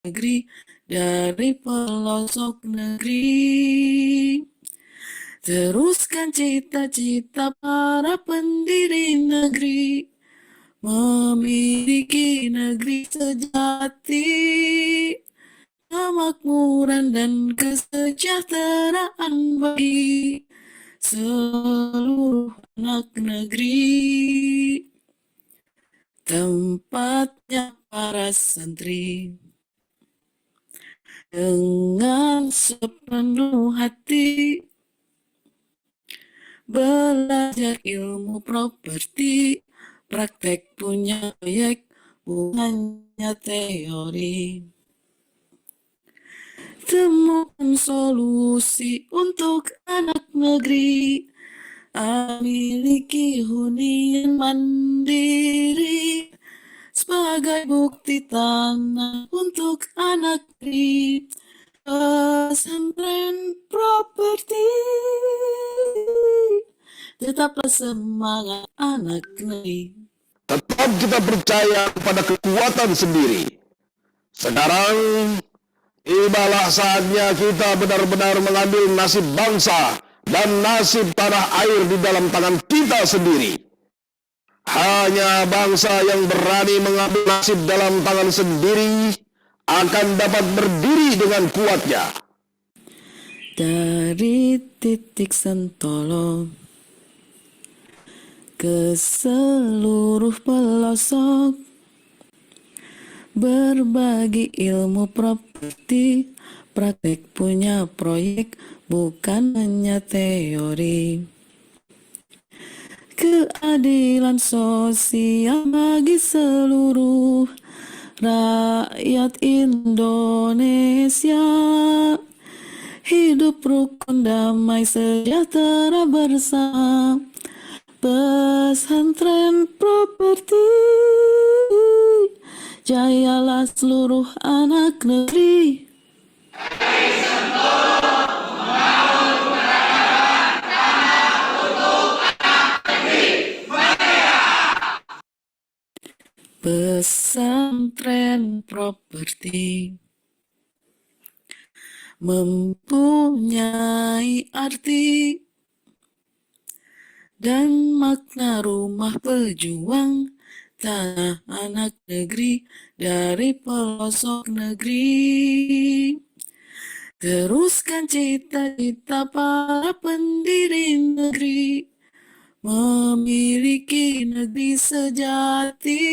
negeri dari pelosok negeri. Teruskan cita-cita para pendiri negeri, memiliki negeri sejati, kemakmuran dan kesejahteraan bagi seluruh anak negeri. Tempatnya para santri dengan sepenuh hati belajar ilmu properti, praktek punya proyek, bukan hanya teori. Temukan solusi untuk anak negeri, miliki hunian mandiri sebagai bukti tanah untuk anak negeri. Pesantren properti, tetaplah semangat anak negeri. Tetap kita percaya pada kekuatan sendiri. Sekarang tibalah saatnya kita benar-benar mengambil nasib bangsa dan nasib tanah air di dalam tangan kita sendiri. Hanya bangsa yang berani mengambil nasib dalam tangan sendiri akan dapat berdiri dengan kuatnya. Dari titik Sentolo ke seluruh pelosok, berbagi ilmu properti, praktek punya proyek, bukan hanya teori. Keadilan sosial bagi seluruh rakyat Indonesia, hidup rukun damai sejahtera bersama. Pesantren properti, jayalah seluruh anak negeri. Pesantren properti mempunyai arti dan makna rumah pejuang tanah anak negeri dari pelosok negeri. Teruskan cita-cita para pendiri negeri, memiliki negeri sejati,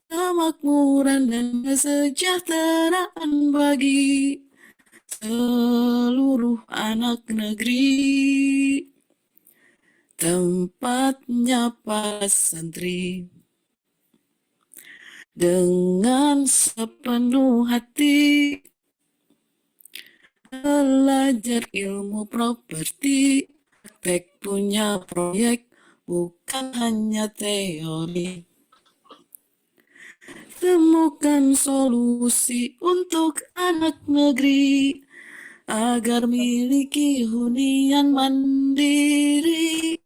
kemakmuran dan kesejahteraan bagi seluruh anak negeri. Tempatnya para santri dengan sepenuh hati belajar ilmu properti, praktek punya proyek, bukan hanya teori. Temukan solusi untuk anak negeri agar miliki hunian mandiri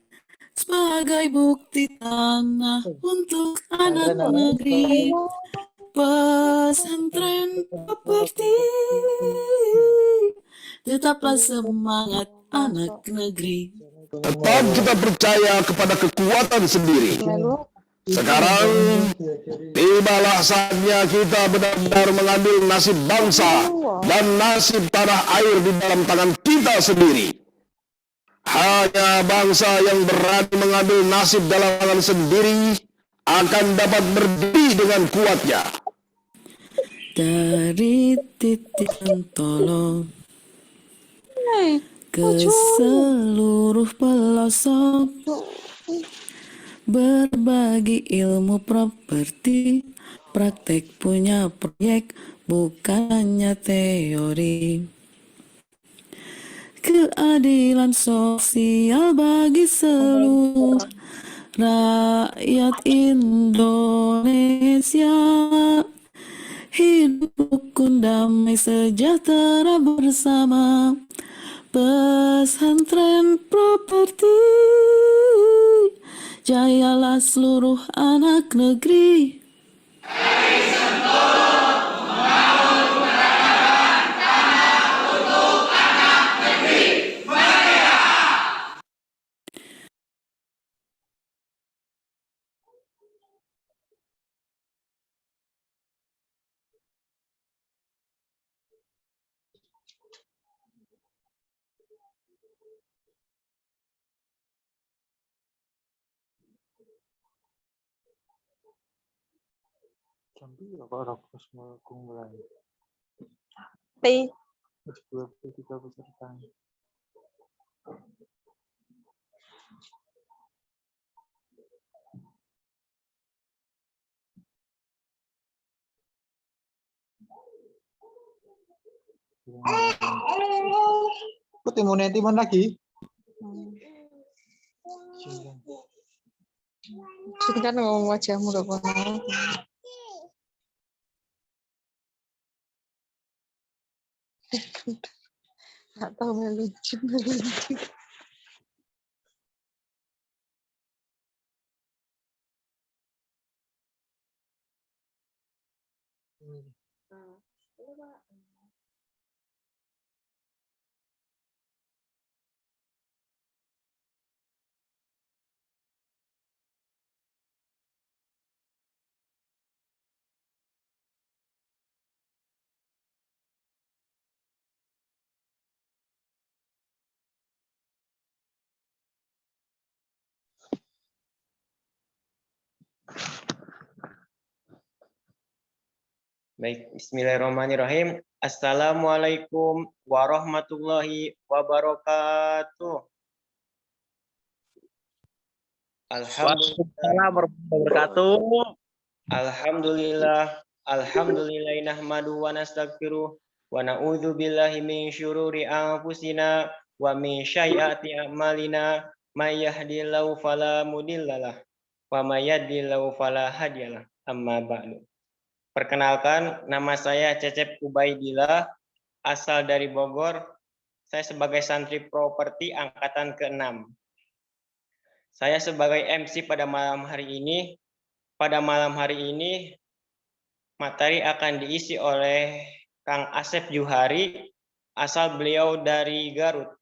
sebagai bukti tanah untuk anak negeri. Pesantren properti, tetaplah semangat anak negeri. Tetap kita percaya kepada kekuatan sendiri. Sekarang tibalah saatnya kita benar-benar mengambil nasib bangsa dan nasib tanah air di dalam tangan kita sendiri. Hanya bangsa yang berani mengambil nasib dalam tangan sendiri akan dapat berdiri dengan kuatnya. Dari titik Sentolo ke seluruh pelosok, berbagi ilmu properti, praktek punya proyek, bukan hanya teori. Keadilan sosial bagi seluruh rakyat Indonesia, hidup rukun damai sejahtera bersama. Pesantren properti, jayalah seluruh anak negeri. Jambi apa Rokus Melkung mulai. T. Terus 23 peserta. Kok timun lagi? Sebentar ngomong wajahmu udah pernah. Nggak tahu melucu. Baik, bismillahirrahmanirrahim. Assalamualaikum warahmatullahi wabarakatuh. Waalaikumsalam warahmatullahi wabarakatuh. Alhamdulillah nahmadu wa nastaghfiruh wa na'udzu billahi min syururi anfusina wa min sayyiati a'malina may yahdihillahu fala mudhillalah wa may yudhlil fala hadiyalah. Amma ba'du. Perkenalkan, nama saya Cecep Ubaidillah, asal dari Bogor. Saya sebagai santri properti angkatan ke-6. Saya sebagai MC pada malam hari ini. Pada malam hari ini, materi akan diisi oleh Kang Asep Juhari, asal beliau dari Garut.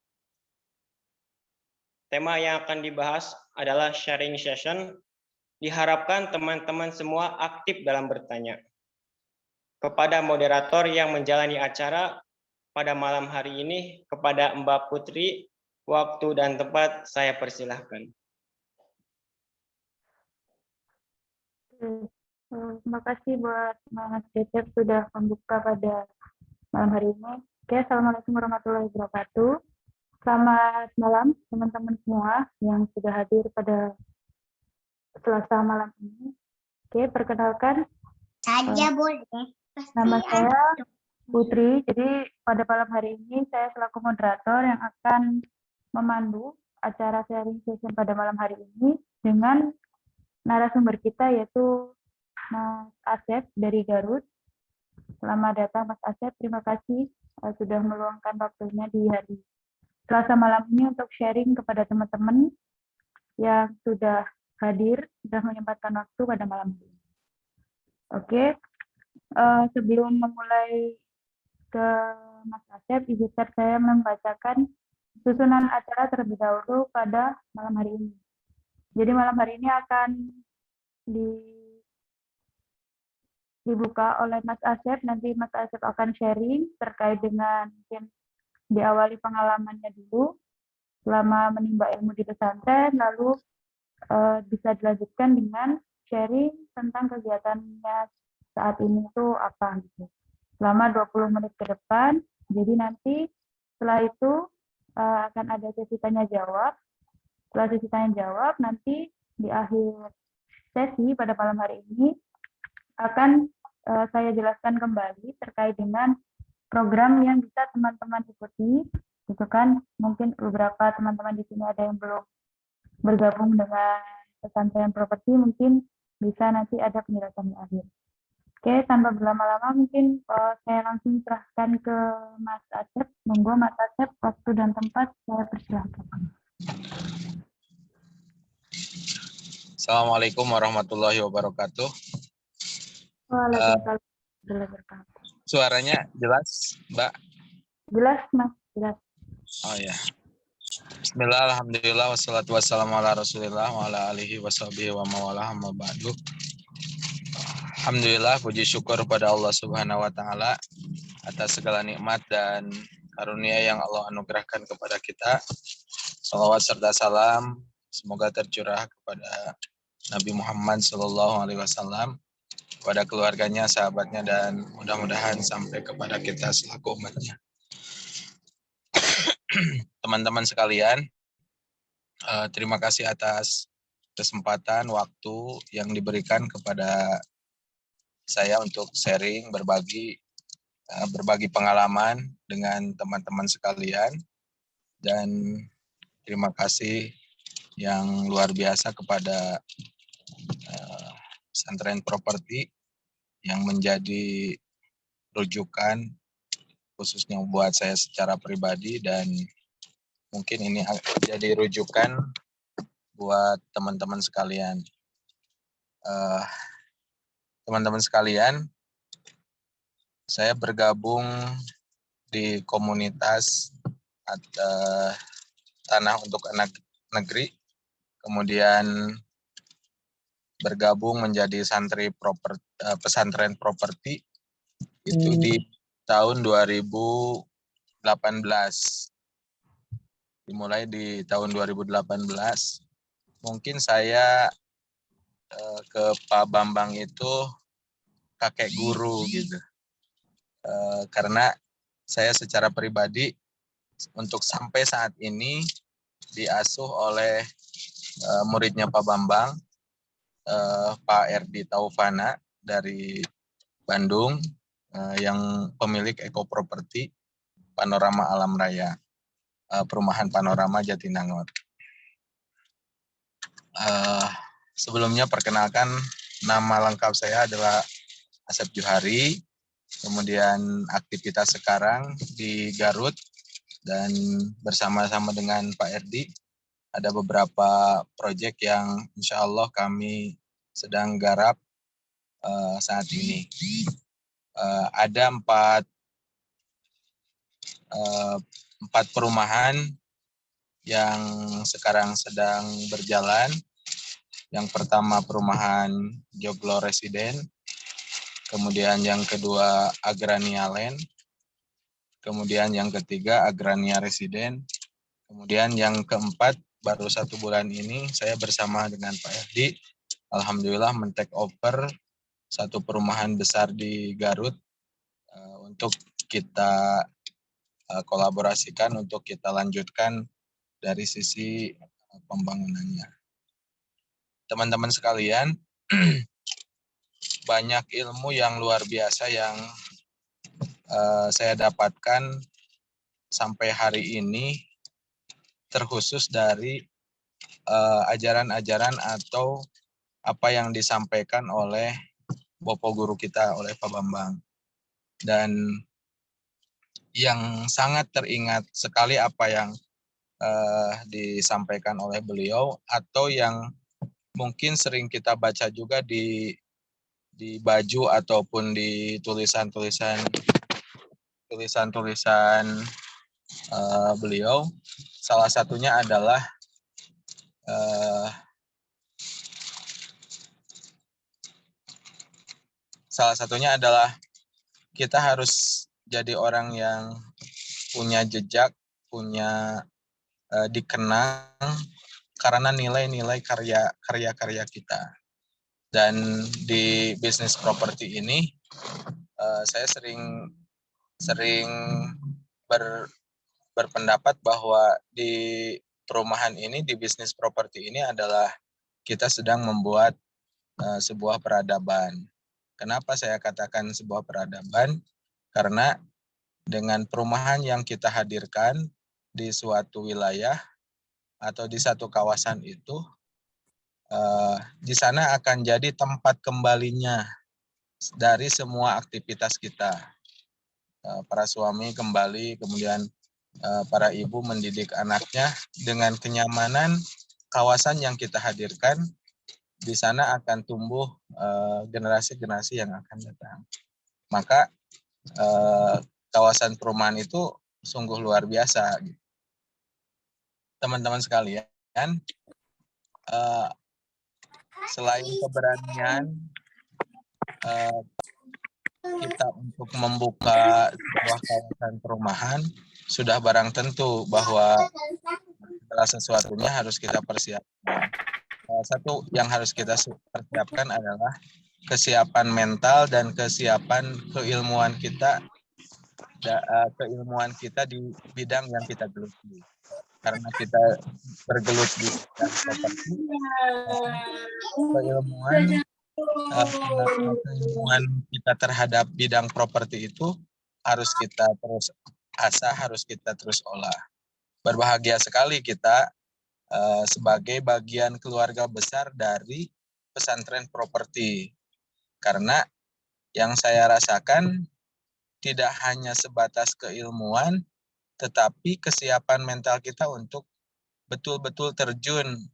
Tema yang akan dibahas adalah sharing session. Diharapkan teman-teman semua aktif dalam bertanya. Kepada moderator yang menjalani acara pada malam hari ini, kepada Mbak Putri, waktu dan tempat saya persilahkan. Terima kasih buat Mas Cecep sudah membuka pada malam hari ini. Oke, Assalamualaikum warahmatullahi wabarakatuh. Selamat malam teman-teman semua yang sudah hadir pada Selasa malam ini. Oke, perkenalkan. Saja boleh. Nama saya Putri. Jadi pada malam hari ini saya selaku moderator yang akan memandu acara sharing session pada malam hari ini dengan narasumber kita yaitu Mas Asep dari Garut. Selamat datang Mas Asep. Terima kasih sudah meluangkan waktunya di hari Selasa malam ini untuk sharing kepada teman-teman yang sudah hadir, sudah menyempatkan waktu pada malam ini. Oke. Sebelum memulai ke Mas Asep, izinkan saya membacakan susunan acara terlebih dahulu pada malam hari ini. Jadi malam hari ini akan dibuka oleh Mas Asep. Nanti Mas Asep akan sharing terkait dengan mungkin diawali pengalamannya dulu selama menimba ilmu di pesantren, lalu bisa dilanjutkan dengan sharing tentang kegiatannya saat ini itu apa gitu. Selama 20 menit ke depan. Jadi nanti setelah itu akan ada sesi tanya jawab. Setelah sesi tanya jawab, nanti di akhir sesi pada malam hari ini akan saya jelaskan kembali terkait dengan program yang bisa teman-teman ikuti. Gitu kan, mungkin beberapa teman-teman di sini ada yang belum bergabung dengan pesantren properti, mungkin bisa nanti ada penjelasan di akhir. Oke, tanpa berlama-lama mungkin saya langsung serahkan ke Mas Asep. Monggo Mas Asep, waktu dan tempat saya persilahkan. Assalamualaikum warahmatullahi wabarakatuh. Waalaikumsalam warahmatullahi wabarakatuh. Suaranya jelas, Mbak? Jelas, Mas. Jelas. Oh ya. Bismillah, alhamdulillah, wassalatu wassalamu ala rasulillah wa ala alihi washabihi wa mawalah amma ba'du. Alhamdulillah, puji syukur pada Allah Subhanahu wa Ta'ala atas segala nikmat dan karunia yang Allah anugerahkan kepada kita. Salawat serta salam semoga tercurah kepada Nabi Muhammad SAW kepada keluarganya, sahabatnya, dan mudah-mudahan sampai kepada kita selaku umatnya. Teman-teman sekalian, terima kasih atas kesempatan, waktu yang diberikan kepada saya untuk sharing, berbagi pengalaman dengan teman-teman sekalian. Dan terima kasih yang luar biasa kepada Pesantren Properti yang menjadi rujukan khususnya buat saya secara pribadi, dan mungkin ini jadi rujukan buat teman-teman sekalian. Teman-teman sekalian, saya bergabung di komunitas Tanah untuk Anak Negeri, kemudian bergabung menjadi santri pesantren properti itu di tahun 2018. Dimulai di tahun 2018. Mungkin saya ke Pak Bambang itu kakek guru gitu. Karena saya secara pribadi untuk sampai saat ini diasuh oleh muridnya Pak Bambang, Pak Erdi Taufana dari Bandung, yang pemilik Eko Properti Panorama Alam Raya, Perumahan Panorama Jatinangor. Sebelumnya perkenalkan, nama lengkap saya adalah Asep Johari, kemudian aktivitas sekarang di Garut, dan bersama-sama dengan Pak Erdi ada beberapa proyek yang insya Allah kami sedang garap saat ini. Ada empat perumahan yang sekarang sedang berjalan. Yang pertama perumahan Joglo Residen, kemudian yang kedua Agrania Land, kemudian yang ketiga Agrania Residen, kemudian yang keempat baru 1 bulan ini saya bersama dengan Pak Erdi, alhamdulillah men-take over satu perumahan besar di Garut untuk kita kolaborasikan, untuk kita lanjutkan dari sisi pembangunannya. Teman-teman sekalian, banyak ilmu yang luar biasa yang saya dapatkan sampai hari ini, terkhusus dari ajaran-ajaran atau apa yang disampaikan oleh Bapak Guru kita, oleh Pak Bambang. Dan yang sangat teringat sekali apa yang disampaikan oleh beliau, atau yang mungkin sering kita baca juga di baju ataupun di tulisan-tulisan beliau. Salah satunya adalah kita harus jadi orang yang punya jejak, punya dikenang karena nilai-nilai karya-karya kita. Dan di bisnis properti ini saya sering berpendapat bahwa di perumahan ini, di bisnis properti ini adalah kita sedang membuat sebuah peradaban. Kenapa saya katakan sebuah peradaban? Karena dengan perumahan yang kita hadirkan di suatu wilayah atau di satu kawasan itu, di sana akan jadi tempat kembalinya dari semua aktivitas kita. Para suami kembali, kemudian para ibu mendidik anaknya dengan kenyamanan kawasan yang kita hadirkan. Di sana akan tumbuh generasi-generasi yang akan datang. Maka kawasan perumahan itu sungguh luar biasa. Teman-teman sekalian, selain keberanian kita untuk membuka sebuah kawasan perumahan, sudah barang tentu bahwa segala sesuatunya harus kita persiapkan. Salah satu yang harus kita persiapkan adalah kesiapan mental dan kesiapan keilmuan kita di bidang yang kita geluti. Karena kita bergelut di bidang properti, keilmuan kita terhadap bidang properti itu harus kita terus asah, harus kita terus olah. Berbahagia sekali kita sebagai bagian keluarga besar dari pesantren properti. Karena yang saya rasakan tidak hanya sebatas keilmuan, tetapi kesiapan mental kita untuk betul-betul terjun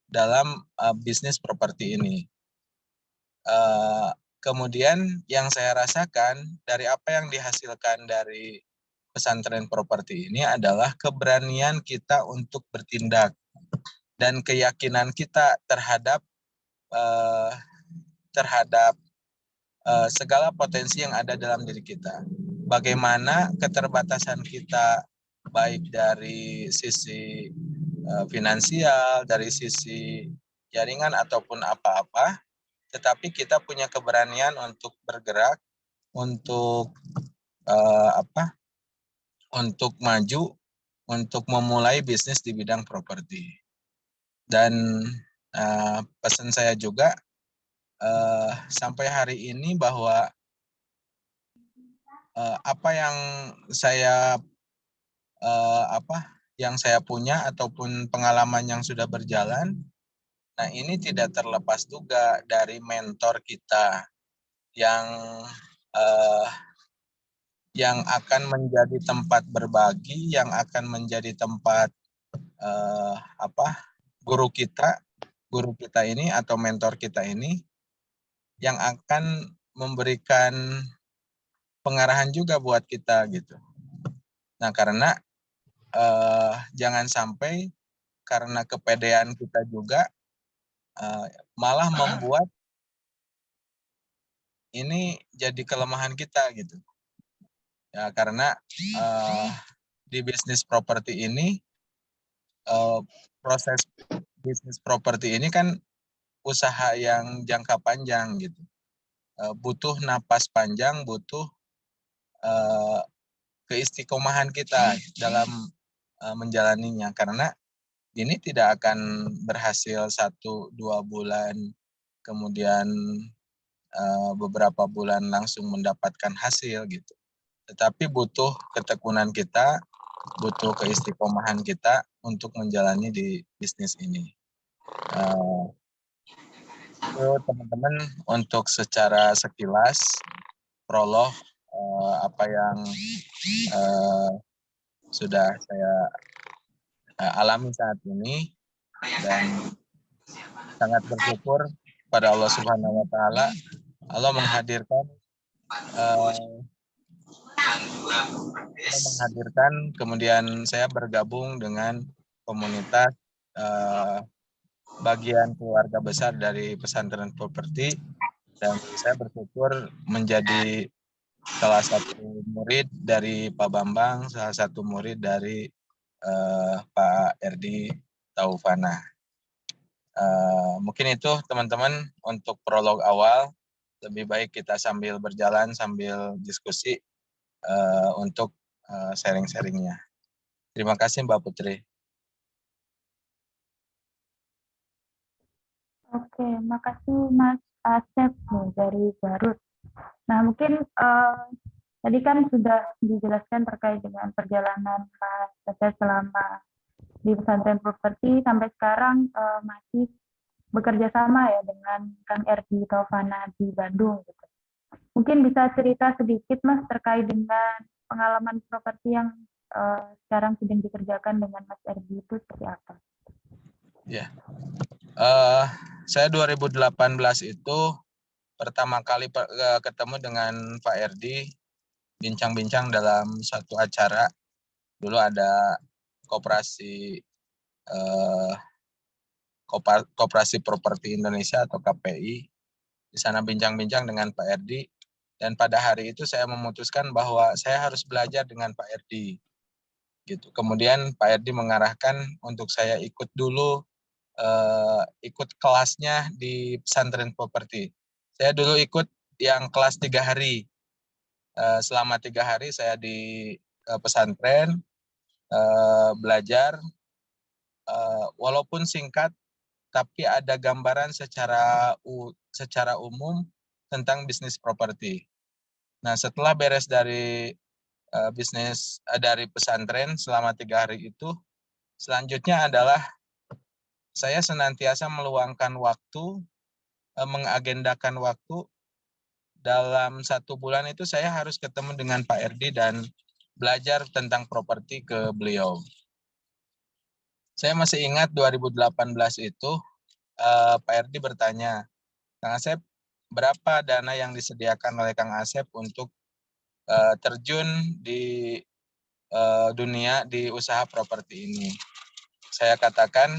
dalam bisnis properti ini. Kemudian yang saya rasakan dari apa yang dihasilkan dari pesantren properti ini adalah keberanian kita untuk bertindak dan keyakinan kita terhadap segala potensi yang ada dalam diri kita. Bagaimana keterbatasan kita baik dari sisi finansial, dari sisi jaringan ataupun apa-apa, tetapi kita punya keberanian untuk bergerak, untuk untuk maju, untuk memulai bisnis di bidang properti. Dan pesan saya juga sampai hari ini bahwa apa yang saya punya ataupun pengalaman yang sudah berjalan, nah ini tidak terlepas juga dari mentor kita yang akan menjadi tempat berbagi, yang akan menjadi tempat guru kita ini atau mentor kita ini yang akan memberikan pengarahan juga buat kita gitu. Nah, karena jangan sampai karena kepedean kita juga malah membuat ini jadi kelemahan kita gitu. Ya, karena di bisnis properti ini proses bisnis properti ini kan usaha yang jangka panjang gitu. Butuh napas panjang, butuh keistiqomahan kita dalam menjalaninya, karena ini tidak akan berhasil 1-2 bulan kemudian beberapa bulan langsung mendapatkan hasil gitu, tetapi butuh ketekunan kita, butuh keistiqomahan kita untuk menjalani di bisnis ini. Itu teman-teman untuk secara sekilas prolog apa yang sudah saya alami saat ini, dan sangat bersyukur pada Allah Subhanahu wa taala. Allah menghadirkan kemudian saya bergabung dengan komunitas bagian keluarga besar dari pesantren properti, dan saya bersyukur menjadi salah satu murid dari Pak Bambang, salah satu murid dari Pak Erdi Taufana. Mungkin itu teman-teman untuk prolog awal. Lebih baik kita sambil berjalan, sambil diskusi untuk sharing-sharingnya. Terima kasih Mbak Putri. Oke, makasih Mas Asep nih dari Garut. Nah, mungkin tadi kan sudah dijelaskan terkait dengan perjalanan Mas Asep selama di pesantren properti sampai sekarang masih bekerja sama ya dengan Kang Erdi Taufana di Bandung gitu. Mungkin bisa cerita sedikit Mas terkait dengan pengalaman properti yang sekarang sedang dikerjakan dengan Mas Erdi itu seperti apa? Ya, saya 2018 itu pertama kali ketemu dengan Pak Erdi, bincang-bincang dalam satu acara. Dulu ada Koperasi Properti Indonesia atau KPI. Di sana bincang-bincang dengan Pak Erdi, dan pada hari itu saya memutuskan bahwa saya harus belajar dengan Pak Erdi. Gitu. Kemudian Pak Erdi mengarahkan untuk saya ikut dulu ikut kelasnya di pesantren properti. Saya dulu ikut yang kelas 3 hari. Selama 3 hari saya di pesantren belajar, walaupun singkat, tapi ada gambaran secara umum tentang bisnis properti. Nah, setelah beres dari dari pesantren selama 3 hari itu, selanjutnya adalah saya senantiasa meluangkan waktu, mengagendakan waktu. Dalam 1 bulan itu saya harus ketemu dengan Pak Erdi dan belajar tentang properti ke beliau. Saya masih ingat 2018 itu Pak Erdi bertanya, Kang Asep, berapa dana yang disediakan oleh Kang Asep untuk terjun di dunia di usaha properti ini? Saya katakan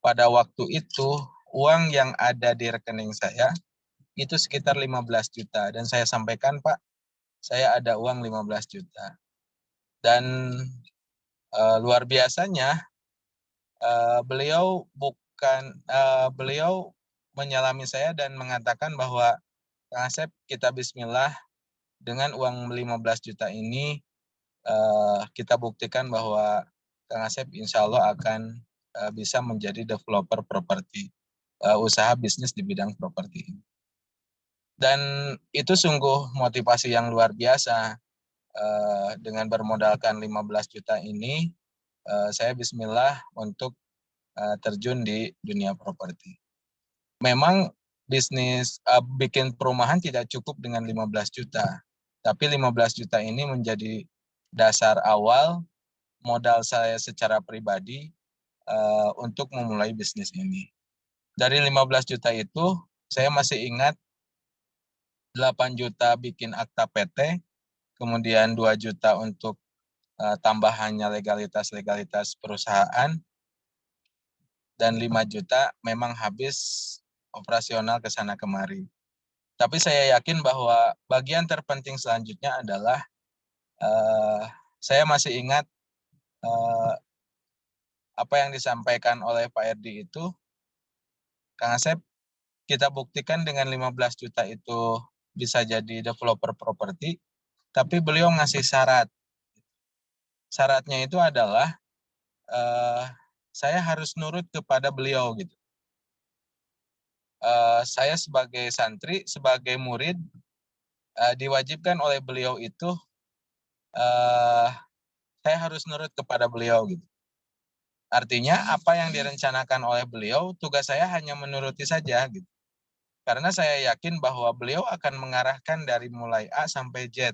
pada waktu itu uang yang ada di rekening saya itu sekitar 15 juta. Dan saya sampaikan, Pak, saya ada uang 15 juta. Dan luar biasanya beliau menyalami saya dan mengatakan bahwa Kang Asep, kita bismillah, dengan uang 15 juta ini kita buktikan bahwa Kang Asep insya Allah akan bisa menjadi developer properti, usaha bisnis di bidang properti ini. Dan itu sungguh motivasi yang luar biasa. Dengan bermodalkan 15 juta ini, saya bismillah untuk terjun di dunia properti. Memang bisnis bikin perumahan tidak cukup dengan 15 juta, tapi 15 juta ini menjadi dasar awal modal saya secara pribadi untuk memulai bisnis ini. Dari 15 juta itu, saya masih ingat 8 juta bikin akta PT, kemudian 2 juta untuk tambahannya legalitas perusahaan, dan 5 juta memang habis operasional ke sana kemari. Tapi saya yakin bahwa bagian terpenting selanjutnya adalah saya masih ingat apa yang disampaikan oleh Pak Erdi itu, Kang Asep, kita buktikan dengan 15 juta itu bisa jadi developer properti, tapi beliau ngasih syarat. Syaratnya itu adalah saya harus nurut kepada beliau gitu. Saya sebagai santri, sebagai murid, diwajibkan oleh beliau itu saya harus nurut kepada beliau gitu. Artinya apa yang direncanakan oleh beliau, tugas saya hanya menuruti saja gitu. Karena saya yakin bahwa beliau akan mengarahkan dari mulai A sampai Z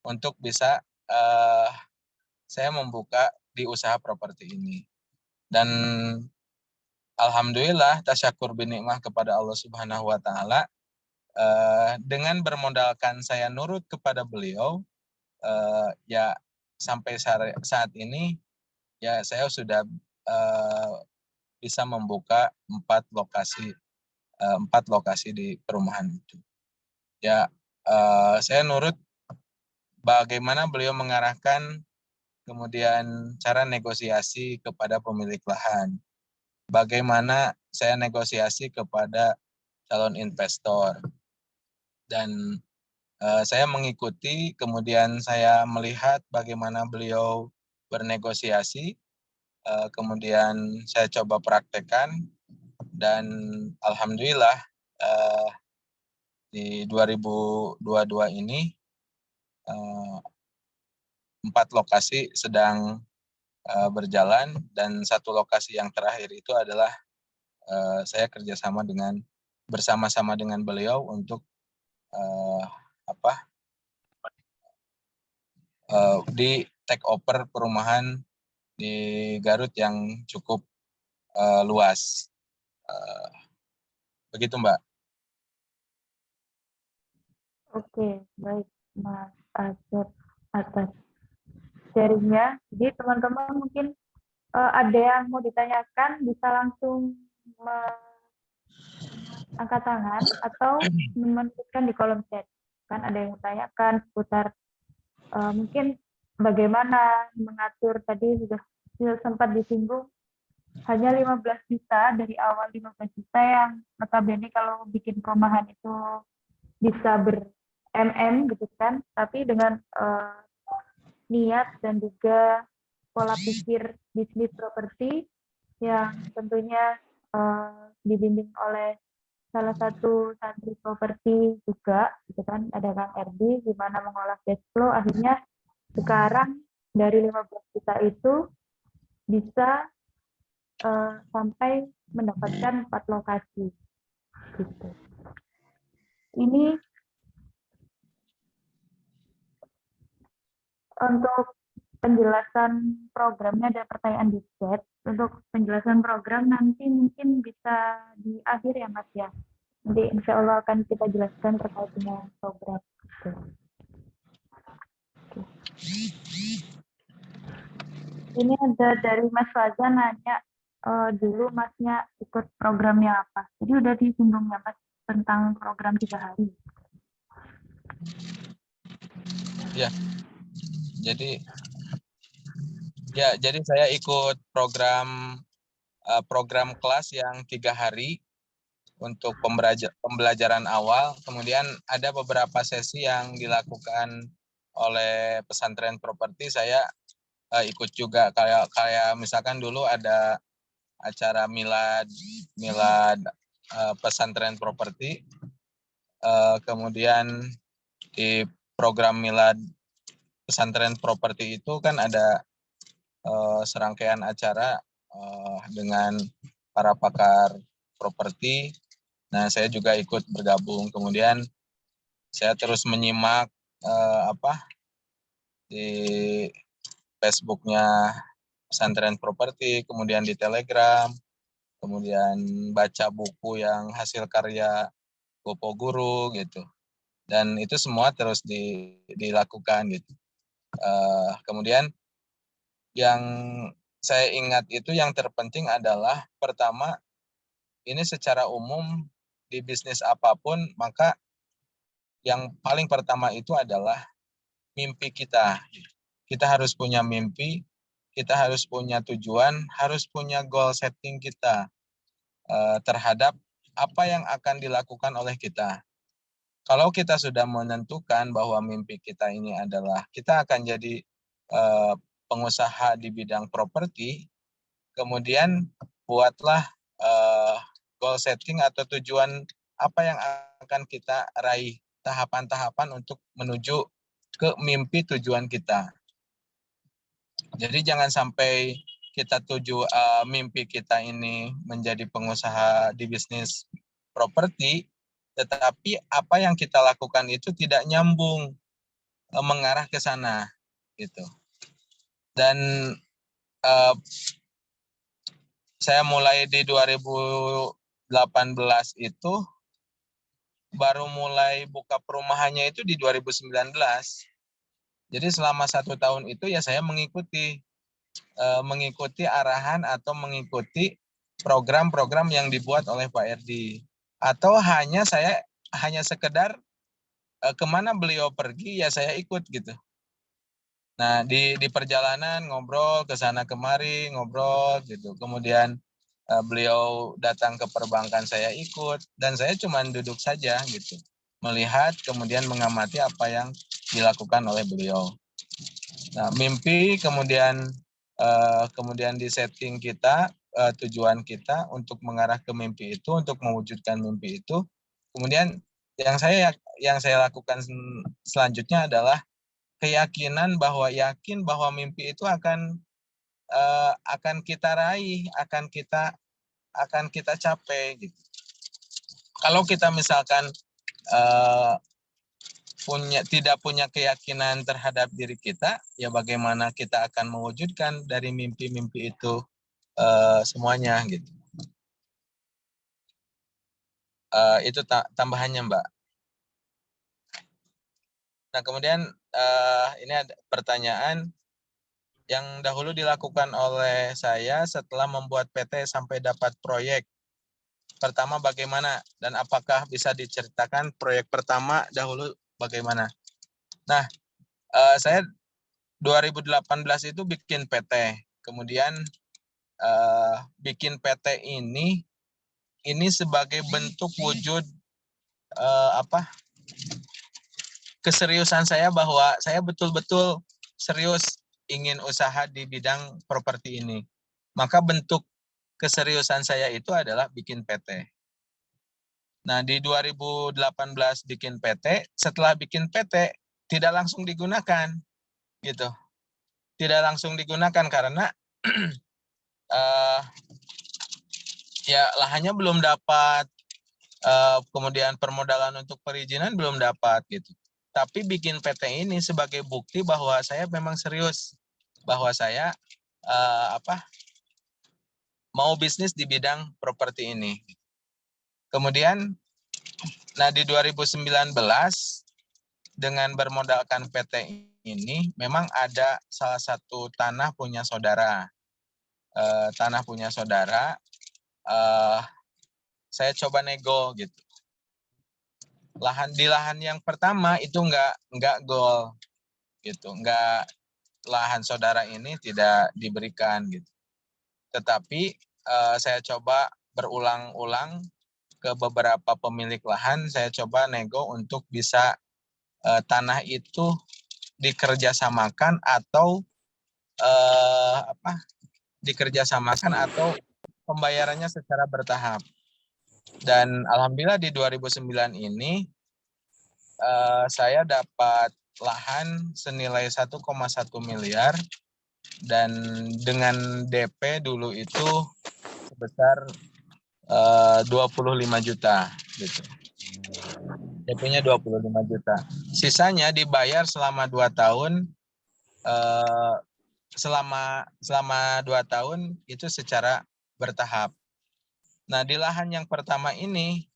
untuk bisa saya membuka di usaha properti ini. Dan alhamdulillah tasyakur binikmah kepada Allah Subhanahu wa taala, dengan bermodalkan saya nurut kepada beliau, ya sampai saat ini ya saya sudah bisa membuka 4 lokasi di perumahan itu. Ya, saya nurut bagaimana beliau mengarahkan, kemudian cara negosiasi kepada pemilik lahan, bagaimana saya negosiasi kepada calon investor, dan saya mengikuti, kemudian saya melihat bagaimana beliau bernegosiasi, kemudian saya coba praktekkan, dan alhamdulillah di 2022 ini 4 lokasi sedang berjalan, dan 1 lokasi yang terakhir itu adalah saya kerjasama bersama-sama dengan beliau untuk di take over perumahan di Garut yang cukup luas. Begitu, Mbak. Oke, baik Mas Asep atas sharingnya. Jadi teman-teman mungkin ada yang mau ditanyakan, bisa langsung angkat tangan atau menuliskan di kolom chat. Kan ada yang menanyakan seputar mungkin bagaimana mengatur, tadi sudah sempat disinggung hanya 15 juta dari awal, 15 juta yang notabene kalau bikin perumahan itu bisa ber-MM gitu kan, tapi dengan niat dan juga pola pikir bisnis properti yang tentunya dibimbing oleh salah satu santri properti juga gitu kan, ada Kang Erdi, gimana mengolah cash flow, akhirnya sekarang dari 15 juta itu bisa sampai mendapatkan 4 lokasi gitu. Ini untuk penjelasan programnya, ada pertanyaan di chat. Untuk penjelasan program nanti mungkin bisa di akhir ya Mas ya. Nanti insya Allah akan kita jelaskan terkait dengan program. Gitu. Ini ada dari Mas Faza nanya, dulu Masnya ikut programnya apa? Jadi udah disinggung ya Mas tentang program 3 hari. Ya, jadi saya ikut program kelas yang 3 hari untuk pembelajaran awal. Kemudian ada beberapa sesi yang dilakukan oleh pesantren properti, saya ikut juga. Kayak misalkan dulu ada acara milad pesantren properti. Kemudian di program milad pesantren properti itu kan ada serangkaian acara dengan para pakar properti. Nah, saya juga ikut bergabung. Kemudian saya terus menyimak di Facebooknya pesantren properti, kemudian di Telegram, kemudian baca buku yang hasil karya Gopo Guru gitu. Dan itu semua terus dilakukan gitu. Kemudian yang saya ingat itu yang terpenting adalah pertama, ini secara umum di bisnis apapun, maka yang paling pertama itu adalah mimpi kita. Kita harus punya mimpi, kita harus punya tujuan, harus punya goal setting kita terhadap apa yang akan dilakukan oleh kita. Kalau kita sudah menentukan bahwa mimpi kita ini adalah kita akan jadi pengusaha di bidang properti, kemudian buatlah goal setting atau tujuan apa yang akan kita raih, tahapan-tahapan untuk menuju ke mimpi tujuan kita. Jadi jangan sampai kita tuju mimpi kita ini menjadi pengusaha di bisnis properti, tetapi apa yang kita lakukan itu tidak nyambung mengarah ke sana gitu. Dan saya mulai di 2018 itu baru mulai buka perumahannya itu di 2019. Jadi selama 1 tahun itu ya saya mengikuti arahan atau mengikuti program-program yang dibuat oleh Pak Erdi. Atau saya hanya sekedar kemana beliau pergi ya saya ikut gitu. Nah di perjalanan ngobrol ke sana kemari, ngobrol gitu. Kemudian beliau datang ke perbankan, saya ikut, dan saya cuma duduk saja gitu, melihat kemudian mengamati apa yang dilakukan oleh beliau. Nah mimpi kemudian disetting kita, tujuan kita untuk mengarah ke mimpi itu, untuk mewujudkan mimpi itu. Kemudian yang saya lakukan selanjutnya adalah keyakinan bahwa mimpi itu akan kita raih, akan kita capai gitu. Kalau kita misalkan tidak punya keyakinan terhadap diri kita, ya bagaimana kita akan mewujudkan dari mimpi-mimpi itu semuanya gitu. Itu tambahannya Mbak. Nah kemudian ini ada pertanyaan yang dahulu dilakukan oleh saya setelah membuat PT sampai dapat proyek. Pertama bagaimana dan apakah bisa diceritakan proyek pertama dahulu bagaimana? Nah, saya 2018 itu bikin PT. Kemudian bikin PT ini sebagai bentuk wujud keseriusan saya bahwa saya betul-betul serius ingin usaha di bidang properti ini. Maka bentuk keseriusan saya itu adalah bikin PT. Nah, di 2018 bikin PT, setelah bikin PT tidak langsung digunakan gitu. Tidak langsung digunakan karena ya lahannya belum dapat, kemudian permodalan untuk perizinan belum dapat gitu. Tapi bikin PT ini sebagai bukti bahwa saya memang serius, bahwa saya mau bisnis di bidang properti ini. Kemudian, nah di 2019 dengan bermodalkan PT ini, memang ada salah satu tanah punya saudara. Saya coba nego gitu. Di lahan yang pertama itu nggak gol gitu, lahan saudara ini tidak diberikan gitu. Tetapi saya coba berulang-ulang ke beberapa pemilik lahan, saya coba nego untuk bisa tanah itu dikerjasamakan atau pembayarannya secara bertahap. Dan alhamdulillah di 2009 ini saya dapat lahan senilai 1,1 miliar dan dengan DP dulu itu sebesar 25 juta gitu. DP-nya 25 juta. Sisanya dibayar selama 2 tahun, selama 2 tahun itu secara bertahap. Nah, di lahan yang pertama ini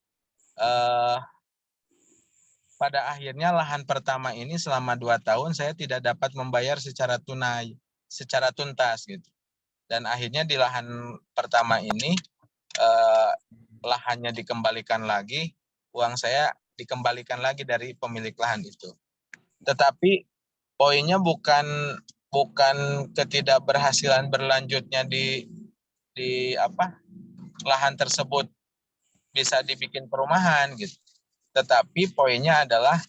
pada akhirnya lahan pertama ini selama 2 tahun saya tidak dapat membayar secara tuntas gitu. Dan akhirnya di lahan pertama ini lahannya dikembalikan lagi, uang saya dikembalikan lagi dari pemilik lahan itu. Tetapi poinnya bukan ketidakberhasilan berlanjutnya di lahan tersebut bisa dibikin perumahan gitu. Tetapi poinnya adalah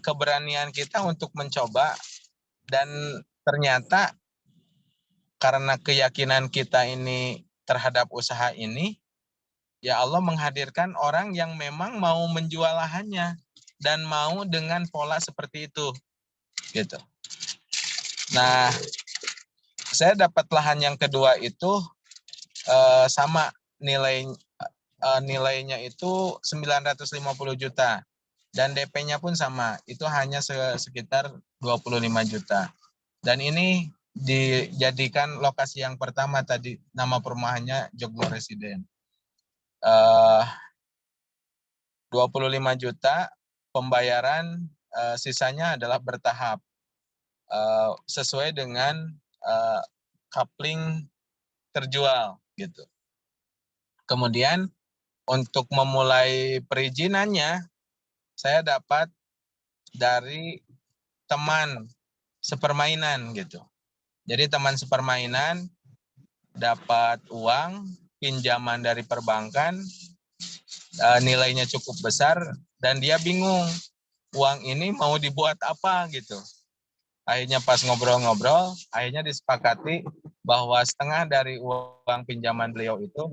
keberanian kita untuk mencoba, dan ternyata karena keyakinan kita ini terhadap usaha ini, ya Allah menghadirkan orang yang memang mau menjual lahannya dan mau dengan pola seperti itu gitu. Nah, saya dapat lahan yang kedua itu sama nilainya itu 950 juta dan DP-nya pun sama, itu hanya sekitar 25 juta. Dan ini dijadikan lokasi yang pertama tadi, nama perumahannya Joglo Residen. 25 juta pembayaran, sisanya adalah bertahap sesuai dengan coupling terjual gitu. Kemudian untuk memulai perizinannya saya dapat dari teman sepermainan gitu. Jadi teman sepermainan dapat uang pinjaman dari perbankan, nilainya cukup besar dan dia bingung uang ini mau dibuat apa gitu. Akhirnya pas ngobrol-ngobrol, akhirnya disepakati bahwa setengah dari uang pinjaman beliau itu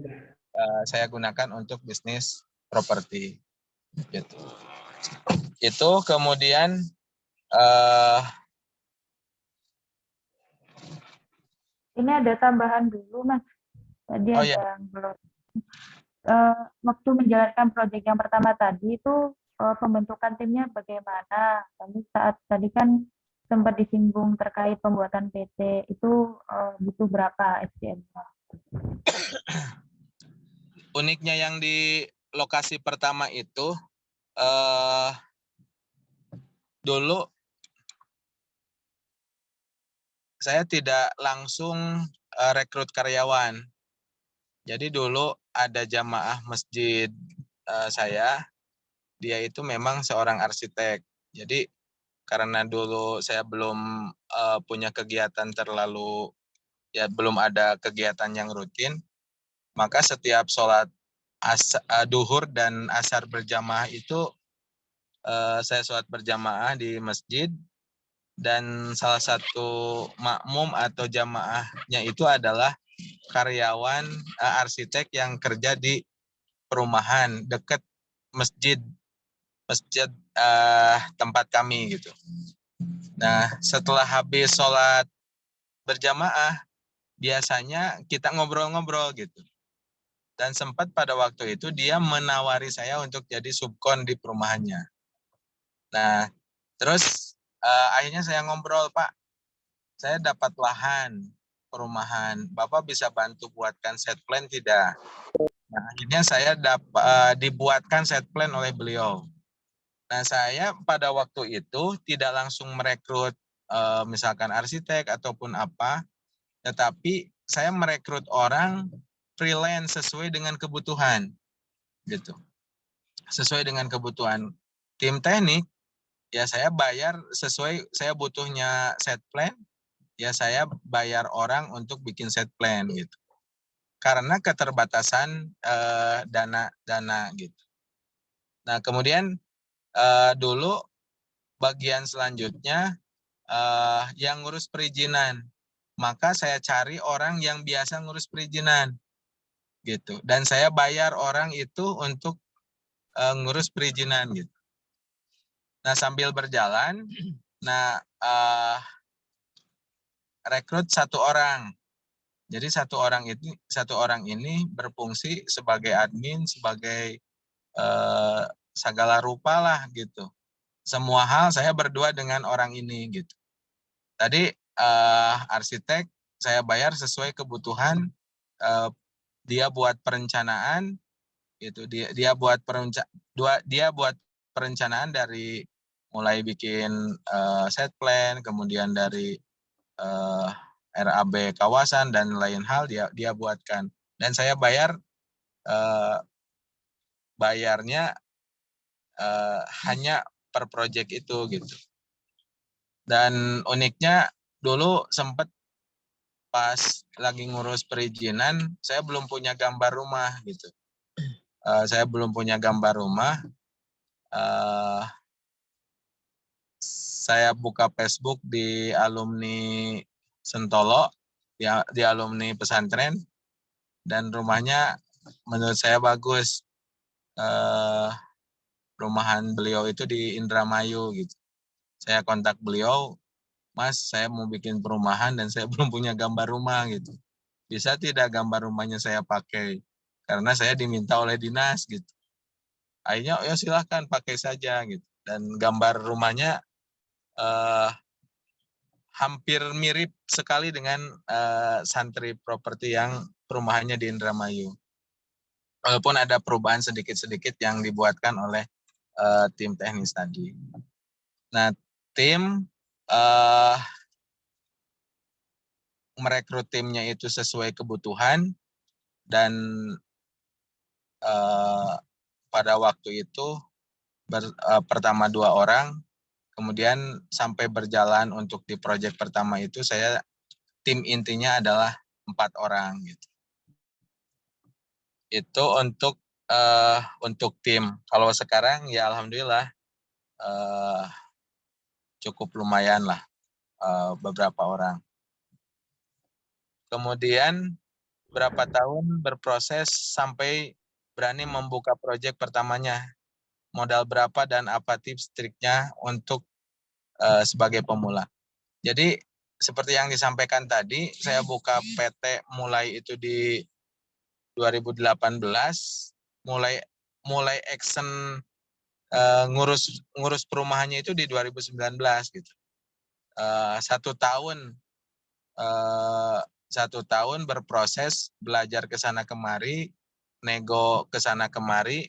saya gunakan untuk bisnis properti gitu. Itu kemudian Ini ada tambahan dulu, Mas. Tadi ada yang belum. Waktu menjalankan proyek yang pertama tadi itu pembentukan timnya bagaimana? Tadi kan sempat disinggung terkait pembuatan PT, itu butuh berapa SDM-nya? Uniknya yang di lokasi pertama itu, dulu saya tidak langsung rekrut karyawan. Jadi dulu ada jamaah masjid saya, dia itu memang seorang arsitek. Jadi karena dulu saya belum punya kegiatan terlalu ya belum ada kegiatan yang rutin, maka setiap sholat duhur dan asar berjamaah itu saya sholat berjamaah di masjid, dan salah satu makmum atau jamaahnya itu adalah karyawan arsitek yang kerja di perumahan dekat masjid tempat kami gitu. Nah, setelah habis sholat berjamaah, biasanya kita ngobrol-ngobrol gitu. Dan sempat pada waktu itu dia menawari saya untuk jadi subkon di perumahannya. Nah, terus akhirnya saya ngobrol, Pak, saya dapat lahan perumahan, Bapak bisa bantu buatkan set plan tidak? Nah, akhirnya saya dibuatkan set plan oleh beliau. Nah, saya pada waktu itu tidak langsung merekrut misalkan arsitek ataupun apa, tetapi saya merekrut orang freelance sesuai dengan kebutuhan, gitu. Sesuai dengan kebutuhan tim teknik, ya saya bayar sesuai saya butuhnya set plan, ya saya bayar orang untuk bikin set plan gitu. Karena keterbatasan dana gitu. Nah, kemudian dulu bagian selanjutnya yang ngurus perizinan. Maka saya cari orang yang biasa ngurus perizinan gitu. Dan saya bayar orang itu untuk ngurus perizinan gitu. Nah, sambil berjalan, rekrut satu orang. Jadi satu orang ini berfungsi sebagai admin, sebagai segala rupa lah gitu. Semua hal saya berdua dengan orang ini gitu. Tadi arsitek saya bayar sesuai kebutuhan, dia buat perencanaan gitu. Dia buat perencanaan dari mulai bikin set plan, kemudian dari RAB kawasan dan lain hal dia buatkan. Dan saya bayarnya hanya per project itu gitu. Dan uniknya dulu sempat pas lagi ngurus perizinan, saya belum punya gambar rumah gitu. Saya belum punya gambar rumah. Saya buka Facebook di alumni Sentolo, di alumni pesantren, dan rumahnya menurut saya bagus. Perumahan beliau itu di Indramayu gitu. Saya kontak beliau, Mas, saya mau bikin perumahan dan saya belum punya gambar rumah gitu. Bisa tidak gambar rumahnya saya pakai? Karena saya diminta oleh dinas gitu. Akhirnya, ya silahkan pakai saja gitu. Dan gambar rumahnya hampir mirip sekali dengan Santri Properti yang perumahannya di Indramayu. Walaupun ada perubahan sedikit-sedikit yang dibuatkan oleh tim teknis tadi. Nah, tim merekrut timnya itu sesuai kebutuhan, dan pada waktu itu pertama 2 orang, kemudian sampai berjalan untuk di proyek pertama itu tim intinya adalah 4 orang gitu. Itu untuk tim. Kalau sekarang ya alhamdulillah cukup lumayan lah, beberapa orang. Kemudian berapa tahun berproses sampai berani membuka proyek pertamanya. Modal berapa dan apa tips triknya untuk sebagai pemula. Jadi seperti yang disampaikan tadi, saya buka PT mulai itu di 2018, mulai action ngurus perumahannya itu di 2019 gitu. 1 tahun berproses, belajar ke sana kemari, nego ke sana kemari,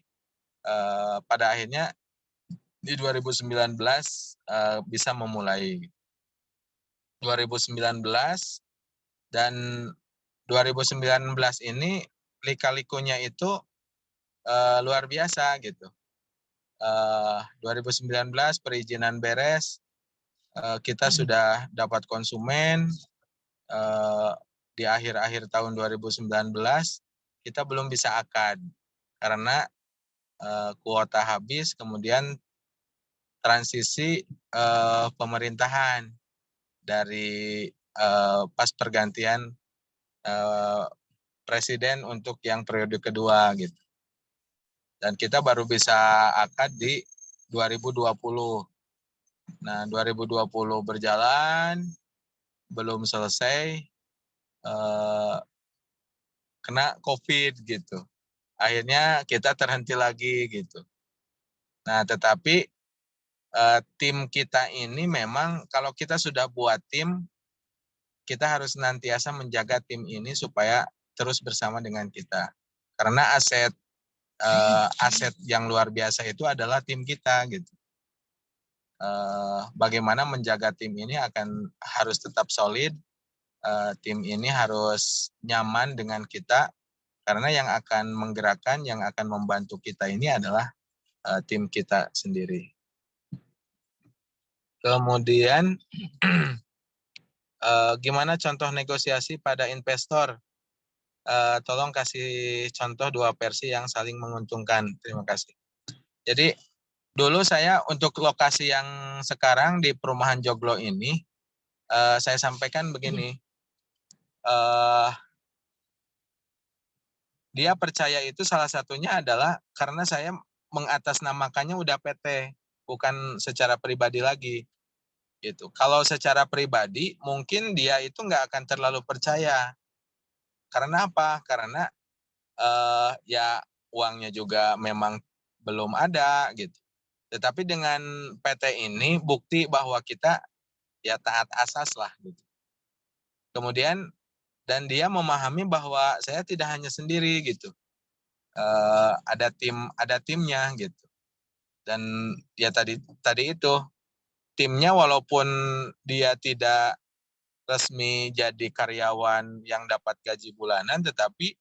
pada akhirnya di 2019 bisa memulai. 2019 dan 2019 ini lika-likunya itu luar biasa gitu. 2019 perizinan beres, kita sudah dapat konsumen, di akhir-akhir tahun 2019 kita belum bisa akad karena kuota habis, kemudian transisi pemerintahan dari pas pergantian presiden untuk yang periode kedua gitu. Dan kita baru bisa akad di 2020. Nah, 2020 berjalan, belum selesai, kena COVID gitu. Akhirnya kita terhenti lagi gitu. Nah, tetapi tim kita ini memang kalau kita sudah buat tim, kita harus senantiasa menjaga tim ini supaya terus bersama dengan kita. Karena aset yang luar biasa itu adalah tim kita gitu. Bagaimana menjaga tim ini harus tetap solid, tim ini harus nyaman dengan kita, karena yang akan menggerakkan, yang akan membantu kita ini adalah tim kita sendiri. Kemudian gimana contoh negosiasi pada investor? Tolong kasih contoh 2 versi yang saling menguntungkan. Terima kasih. Jadi dulu saya untuk lokasi yang sekarang di perumahan Joglo ini, saya sampaikan begini. Dia percaya itu salah satunya adalah karena saya mengatasnamakannya udah PT, bukan secara pribadi lagi. Gitu. Kalau secara pribadi mungkin dia itu nggak akan terlalu percaya. Karena apa? Karena ya uangnya juga memang belum ada gitu. Tetapi dengan PT ini bukti bahwa kita ya taat asas lah gitu. Kemudian dan dia memahami bahwa saya tidak hanya sendiri gitu. Ada timnya gitu. Dan ya tadi itu timnya walaupun dia tidak resmi jadi karyawan yang dapat gaji bulanan, tetapi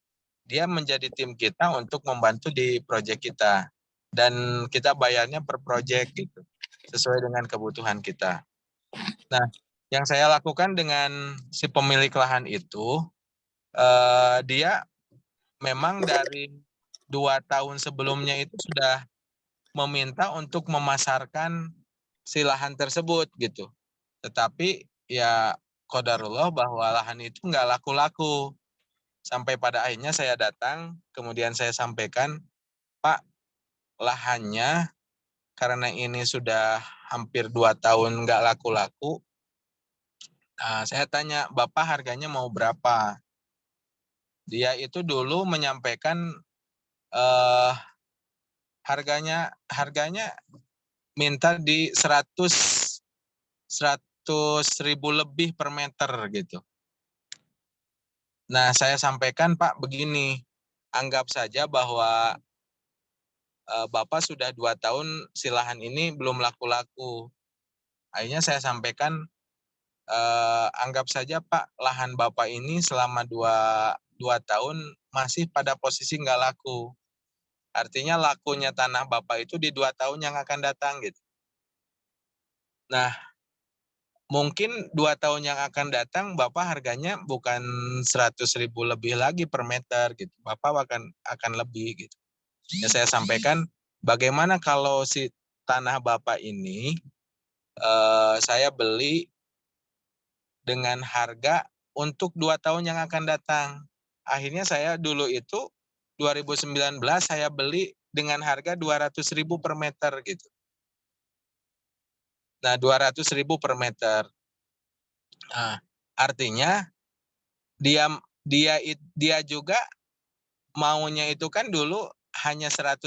dia menjadi tim kita untuk membantu di proyek kita. Dan kita bayarnya per proyek gitu, sesuai dengan kebutuhan kita. Nah, yang saya lakukan dengan si pemilik lahan itu, dia memang dari 2 tahun sebelumnya itu sudah meminta untuk memasarkan si lahan tersebut gitu. Tetapi ya qadarullah bahwa lahan itu nggak laku-laku. Sampai pada akhirnya saya datang, kemudian saya sampaikan, Pak, lahannya karena ini sudah hampir 2 tahun nggak laku-laku. Nah, saya tanya, Bapak harganya mau berapa? Dia itu dulu menyampaikan harganya minta di 100.000 lebih per meter gitu. Nah, saya sampaikan, Pak, begini, anggap saja bahwa Bapak sudah 2 tahun si lahan ini belum laku-laku. Akhirnya saya sampaikan, anggap saja Pak, lahan Bapak ini selama 2 tahun masih pada posisi nggak laku. Artinya lakunya tanah Bapak itu di 2 tahun yang akan datang gitu. Nah, mungkin 2 tahun yang akan datang Bapak harganya bukan 100.000 lebih lagi per meter gitu. Bapak akan lebih gitu. Ya saya sampaikan, bagaimana kalau si tanah Bapak ini saya beli dengan harga untuk 2 tahun yang akan datang. Akhirnya saya dulu itu 2019 saya beli dengan harga 200.000 per meter gitu. Nah, 200.000 per meter. Nah, artinya dia juga maunya itu kan dulu hanya 100.000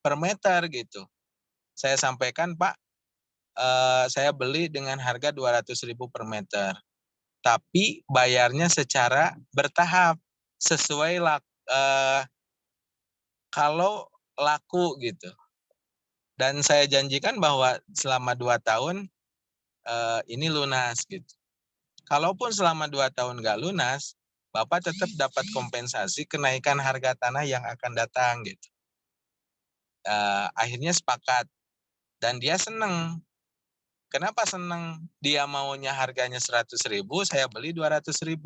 per meter gitu. Saya sampaikan, Pak, saya beli dengan harga 200.000 per meter. Tapi bayarnya secara bertahap sesuai kalau laku gitu. Dan saya janjikan bahwa selama 2 tahun ini lunas gitu. Kalaupun selama 2 tahun nggak lunas, Bapak tetap dapat kompensasi kenaikan harga tanah yang akan datang gitu. Akhirnya sepakat dan dia senang. Kenapa senang? Dia maunya harganya 100.000, saya beli 200.000.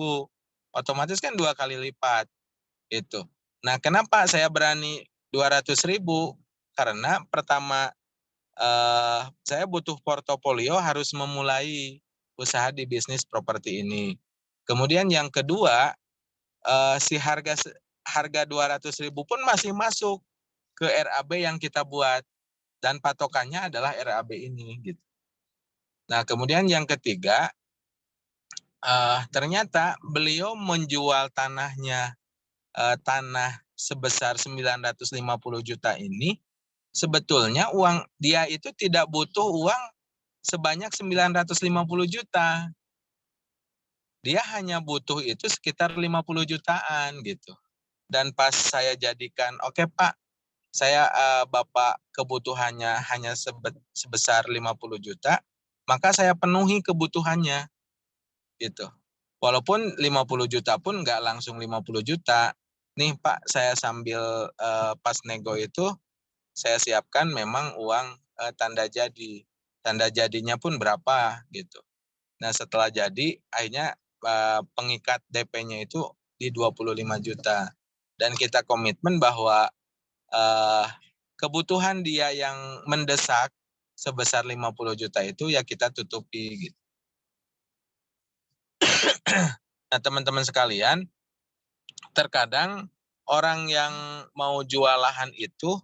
otomatis kan 2 kali lipat itu. Nah, kenapa saya berani 200.000? Karena pertama saya butuh portofolio harus memulai usaha di bisnis properti ini. Kemudian yang kedua, si harga 200.000 pun masih masuk ke RAB yang kita buat dan patokannya adalah RAB ini gitu. Nah, kemudian yang ketiga, ternyata beliau menjual tanah sebesar 950 juta ini, sebetulnya uang dia itu tidak butuh uang sebanyak 950 juta. Dia hanya butuh itu sekitar 50 jutaan gitu. Dan pas saya jadikan, oke Pak, saya Bapak kebutuhannya hanya sebesar 50 juta, maka saya penuhi kebutuhannya gitu. Walaupun 50 juta pun nggak langsung 50 juta. Nih Pak, saya sambil pas nego itu, saya siapkan memang uang tanda jadi. Tanda jadinya pun berapa gitu. Nah setelah jadi, akhirnya pengikat DP-nya itu di 25 juta. Dan kita komitmen bahwa kebutuhan dia yang mendesak sebesar 50 juta itu ya kita tutupi gitu. Nah teman-teman sekalian, terkadang orang yang mau jual lahan itu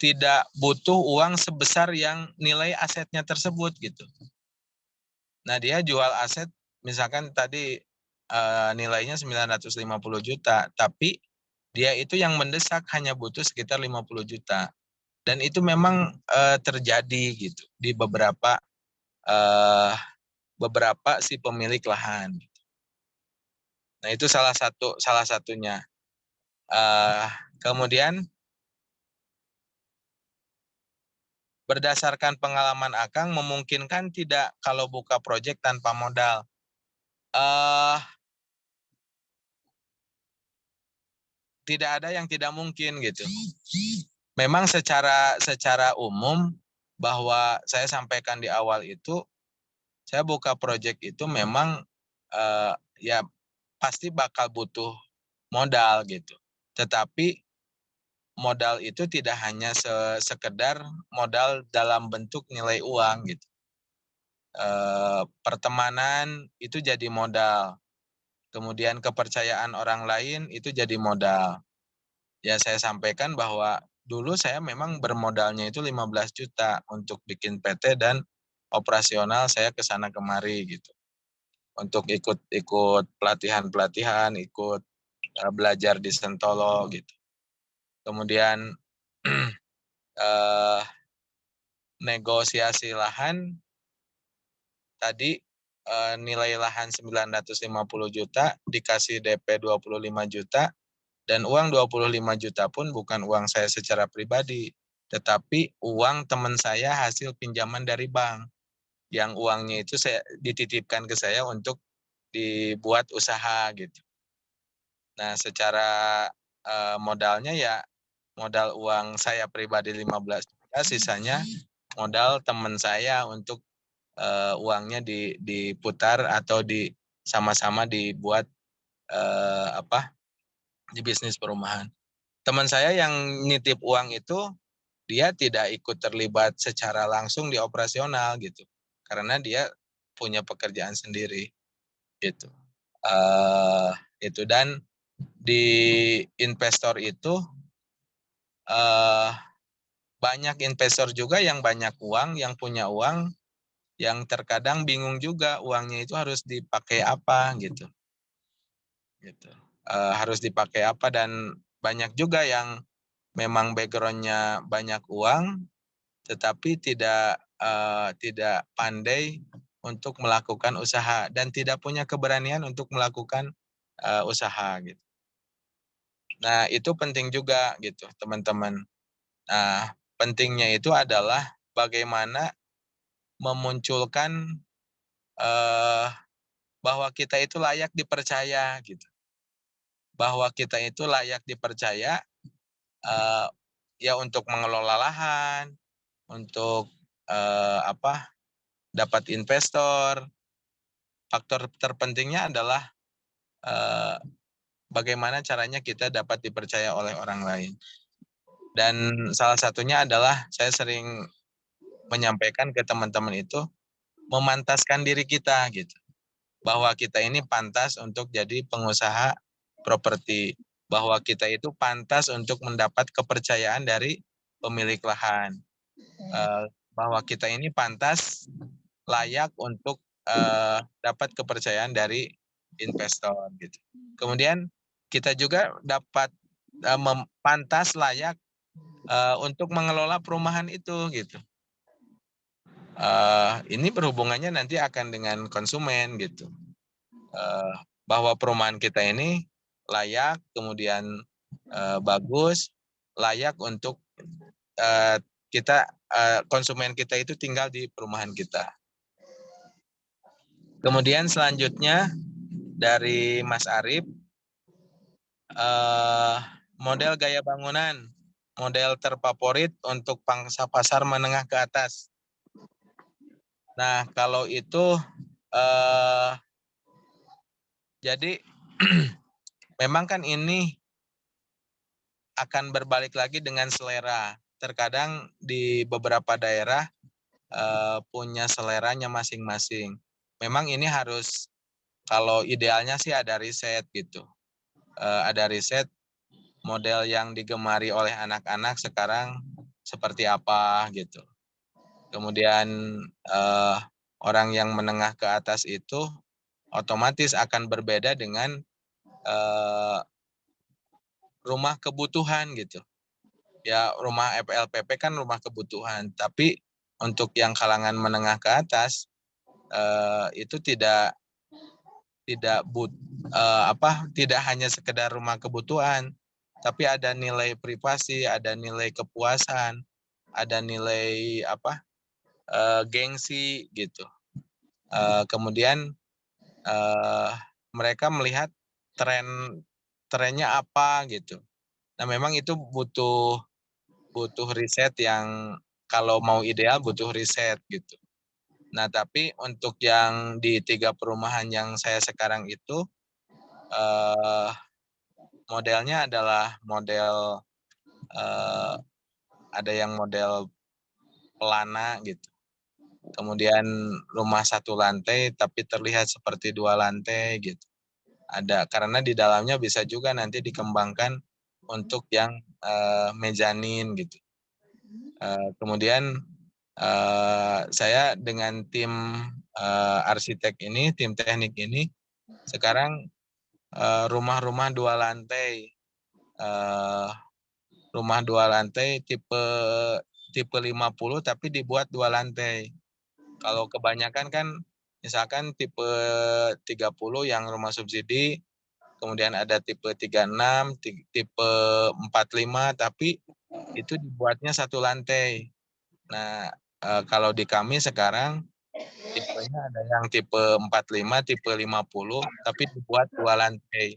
tidak butuh uang sebesar yang nilai asetnya tersebut gitu. Nah dia jual aset misalkan tadi nilainya 950 juta, tapi dia itu yang mendesak hanya butuh sekitar 50 juta. Dan itu memang terjadi gitu di beberapa si pemilik lahan. Nah itu salah satunya. Kemudian berdasarkan pengalaman Akang memungkinkan tidak kalau buka proyek tanpa modal? Tidak ada yang tidak mungkin gitu. Memang secara umum bahwa saya sampaikan di awal itu, saya buka proyek itu memang ya pasti bakal butuh modal gitu. Tetapi modal itu tidak hanya sekedar modal dalam bentuk nilai uang gitu. Pertemanan itu jadi modal. Kemudian kepercayaan orang lain itu jadi modal. Ya saya sampaikan bahwa dulu saya memang bermodalnya itu 15 juta untuk bikin PT dan operasional saya ke sana kemari gitu. Untuk ikut pelatihan-pelatihan, ikut belajar di Sentolo gitu. Kemudian negosiasi lahan tadi nilai lahan 950 juta dikasih DP 25 juta dan uang 25 juta pun bukan uang saya secara pribadi, tetapi uang teman saya hasil pinjaman dari bank yang uangnya itu saya dititipkan ke saya untuk dibuat usaha gitu. Nah, secara modalnya ya modal uang saya pribadi 15 juta, sisanya modal teman saya untuk uangnya diputar atau sama-sama dibuat di bisnis perumahan. Teman saya yang nitip uang itu dia tidak ikut terlibat secara langsung di operasional gitu, karena dia punya pekerjaan sendiri gitu. Itu dan di investor itu banyak investor juga yang banyak uang, yang punya uang, yang terkadang bingung juga uangnya itu harus dipakai apa gitu. Harus dipakai apa dan banyak juga yang memang backgroundnya banyak uang, tetapi tidak pandai untuk melakukan usaha dan tidak punya keberanian untuk melakukan usaha gitu. Nah itu penting juga gitu teman-teman. Nah pentingnya itu adalah bagaimana memunculkan bahwa kita itu layak dipercaya gitu. Bahwa kita itu layak dipercaya ya untuk mengelola lahan, untuk dapat investor. Faktor terpentingnya adalah bagaimana caranya kita dapat dipercaya oleh orang lain. Dan salah satunya adalah saya sering menyampaikan ke teman-teman itu memantaskan diri kita gitu. Bahwa kita ini pantas untuk jadi pengusaha properti, bahwa kita itu pantas untuk mendapat kepercayaan dari pemilik lahan, bahwa kita ini pantas layak untuk dapat kepercayaan dari investor gitu. Kemudian kita juga dapat pantas layak untuk mengelola perumahan itu gitu. Ini berhubungannya nanti akan dengan konsumen gitu. Bahwa perumahan kita ini layak, kemudian bagus, layak untuk konsumen kita itu tinggal di perumahan kita. Kemudian selanjutnya dari Mas Arif, model gaya bangunan, model terfavorit untuk pangsa pasar menengah ke atas. Nah, kalau itu jadi memang kan ini akan berbalik lagi dengan selera. Terkadang di beberapa daerah punya seleranya masing-masing. Memang ini harus, kalau idealnya sih ada riset gitu. Ada riset model yang digemari oleh anak-anak sekarang seperti apa gitu. Kemudian orang yang menengah ke atas itu otomatis akan berbeda dengan rumah kebutuhan gitu. Ya, rumah FLPP kan rumah kebutuhan, tapi untuk yang kalangan menengah ke atas itu tidak hanya sekedar rumah kebutuhan, tapi ada nilai privasi, ada nilai kepuasan, ada nilai gengsi gitu. Kemudian mereka melihat trennya apa gitu. Nah, memang itu butuh riset yang kalau mau ideal butuh riset gitu. Nah, tapi untuk yang di 3 perumahan yang saya sekarang itu modelnya adalah model ada yang model pelana gitu. Kemudian rumah 1 lantai tapi terlihat seperti 2 lantai gitu. Ada, karena di dalamnya bisa juga nanti dikembangkan untuk yang mezanin gitu. Kemudian saya dengan tim arsitek ini, tim teknik ini, sekarang rumah-rumah 2 lantai, rumah 2 lantai tipe 50 tapi dibuat 2 lantai. Kalau kebanyakan kan misalkan tipe 30 yang rumah subsidi, kemudian ada tipe 36, tipe 45, tapi itu dibuatnya 1 lantai. Nah, kalau di kami sekarang tipenya ada yang tipe 45, tipe 50, tapi dibuat 2 lantai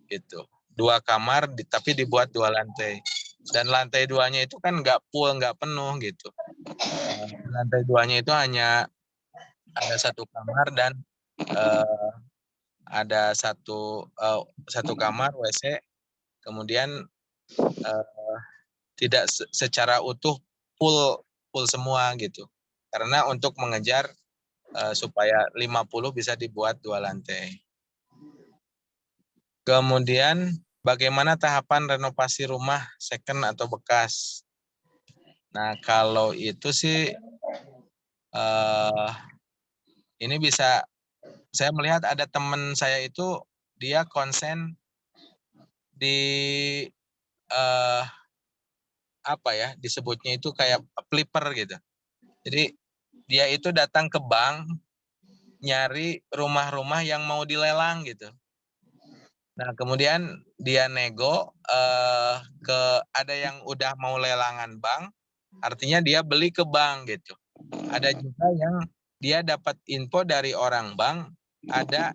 gitu. 2 kamar tapi dibuat 2 lantai. Dan lantai 2-nya itu kan nggak full, nggak penuh gitu. Lantai 2-nya itu hanya ada 1 kamar dan ada satu kamar WC, kemudian tidak secara utuh full semua gitu. Karena untuk mengejar supaya 50 bisa dibuat 2 lantai. Kemudian bagaimana tahapan renovasi rumah second atau bekas? Nah, kalau itu sih ini bisa, saya melihat ada teman saya itu dia konsen di disebutnya itu kayak flipper gitu. Jadi dia itu datang ke bank nyari rumah-rumah yang mau dilelang gitu. Nah, kemudian dia nego ada yang udah mau lelangan bank, artinya dia beli ke bank gitu. Ada juga yang dia dapat info dari orang bank, ada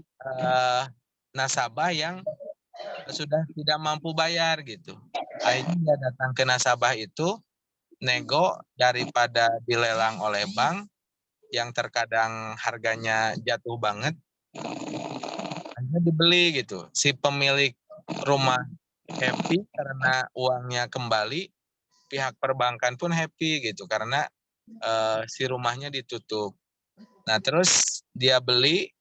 nasabah yang sudah tidak mampu bayar gitu. Akhirnya dia datang ke nasabah itu, nego daripada dilelang oleh bank yang terkadang harganya jatuh banget. rumahnya dibeli gitu. Si pemilik rumah happy karena uangnya kembali, pihak perbankan pun happy gitu karena si rumahnya ditutup. Nah, terus dia beli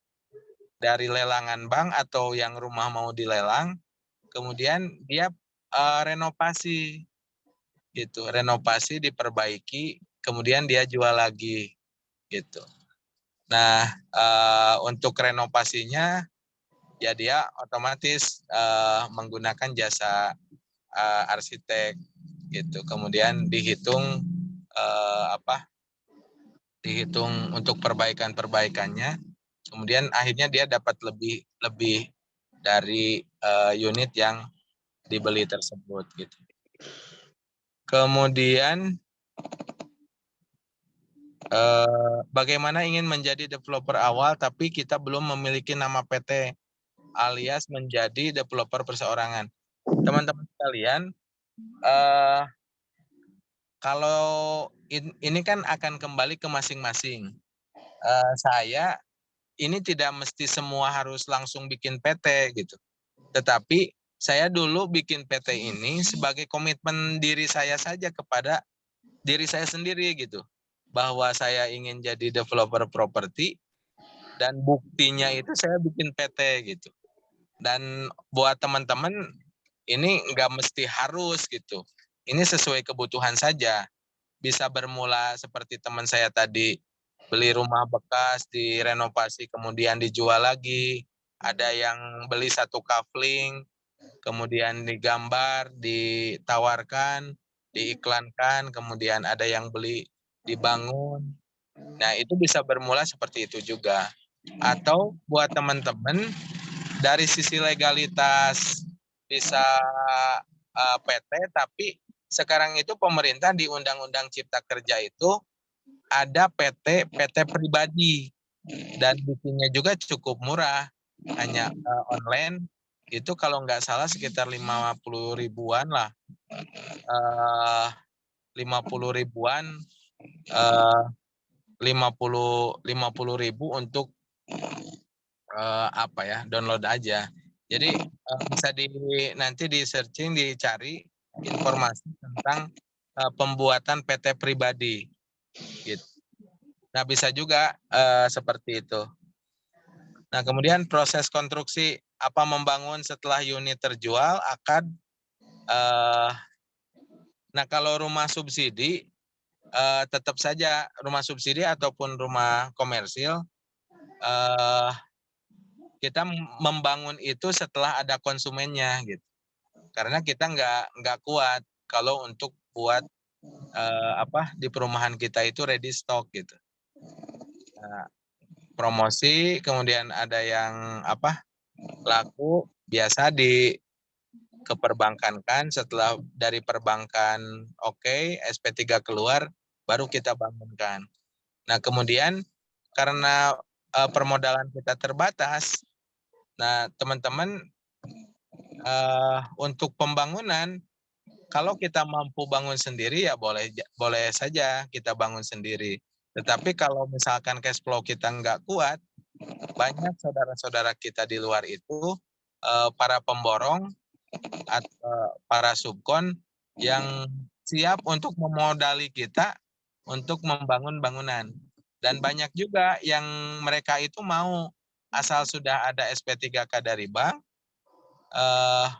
dari lelangan bank atau yang rumah mau dilelang, kemudian dia renovasi gitu, renovasi diperbaiki, kemudian dia jual lagi gitu. Nah, untuk renovasinya ya dia otomatis menggunakan jasa arsitek gitu. Kemudian dihitung dihitung untuk perbaikannya. Kemudian akhirnya dia dapat lebih dari unit yang dibeli tersebut gitu. Kemudian bagaimana ingin menjadi developer awal tapi kita belum memiliki nama PT alias menjadi developer perseorangan. Teman-teman sekalian, kalau ini kan akan kembali ke masing-masing. Saya ini tidak mesti semua harus langsung bikin PT gitu. Tetapi saya dulu bikin PT ini sebagai komitmen diri saya saja kepada diri saya sendiri gitu. Bahwa saya ingin jadi developer properti dan buktinya itu saya bikin PT gitu. Dan buat teman-teman ini nggak mesti harus gitu. Ini sesuai kebutuhan saja. Bisa bermula seperti teman saya tadi, beli rumah bekas, direnovasi, kemudian dijual lagi. Ada yang beli satu kafling, kemudian digambar, ditawarkan, diiklankan, kemudian ada yang beli, dibangun. Nah, itu bisa bermula seperti itu juga. Atau buat teman-teman, dari sisi legalitas bisa PT, tapi sekarang itu pemerintah di Undang-Undang Cipta Kerja itu ada PT pribadi dan bikinnya juga cukup murah, hanya online itu kalau nggak salah sekitar 50 ribuan lah, 50 ribuan, 50 ribu untuk download aja. Jadi bisa nanti di searching, dicari informasi tentang pembuatan PT pribadi gitu. Nah, bisa juga seperti itu. Nah, kemudian proses konstruksi apa membangun setelah unit terjual akan nah, kalau rumah subsidi tetap saja rumah subsidi ataupun rumah komersil kita membangun itu setelah ada konsumennya gitu. Karena kita nggak kuat kalau untuk buat di perumahan kita itu ready stock gitu. Nah, promosi, kemudian ada yang laku, biasa keperbankankan, setelah dari perbankan oke, SP3 keluar, baru kita bangunkan. Nah, kemudian karena permodalan kita terbatas, nah teman-teman untuk pembangunan, kalau kita mampu bangun sendiri ya boleh saja kita bangun sendiri. Tetapi kalau misalkan cash flow kita nggak kuat, banyak saudara-saudara kita di luar itu para pemborong atau para subkon yang siap untuk memodali kita untuk membangun bangunan. Dan banyak juga yang mereka itu mau asal sudah ada SP3K dari bank,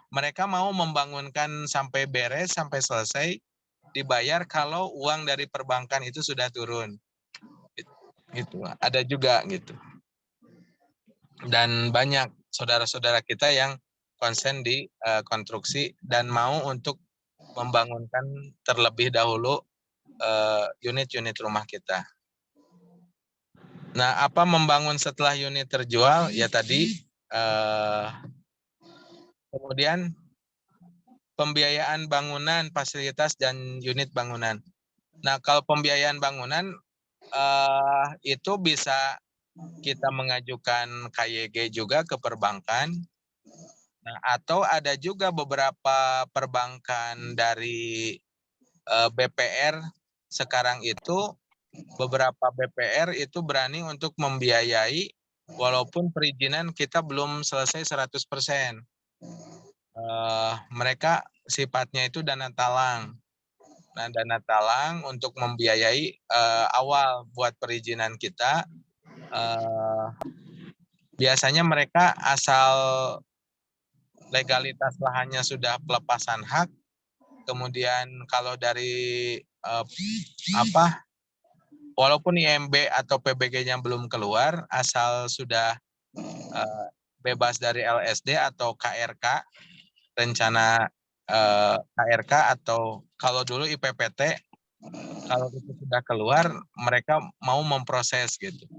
mereka mau membangunkan sampai beres, sampai selesai, dibayar kalau uang dari perbankan itu sudah turun. Gitu. Ada juga gitu. Dan banyak saudara-saudara kita yang konsen di konstruksi dan mau untuk membangunkan terlebih dahulu unit-unit rumah kita. Nah, apa membangun setelah unit terjual? Ya tadi, kemudian pembiayaan bangunan, fasilitas, dan unit bangunan. Nah, kalau pembiayaan bangunan itu bisa kita mengajukan KYG juga ke perbankan. Nah, atau ada juga beberapa perbankan dari BPR sekarang itu, beberapa BPR itu berani untuk membiayai walaupun perizinan kita belum selesai 100%. Mereka sifatnya itu dana talang. Nah, dana talang untuk membiayai awal buat perizinan kita. Biasanya mereka asal legalitas lahannya sudah pelepasan hak, kemudian kalau dari walaupun IMB atau PBG-nya belum keluar, asal sudah bebas dari LSD atau KRK, rencana KRK atau kalau dulu IPPT, kalau itu sudah keluar, mereka mau memproses gitu.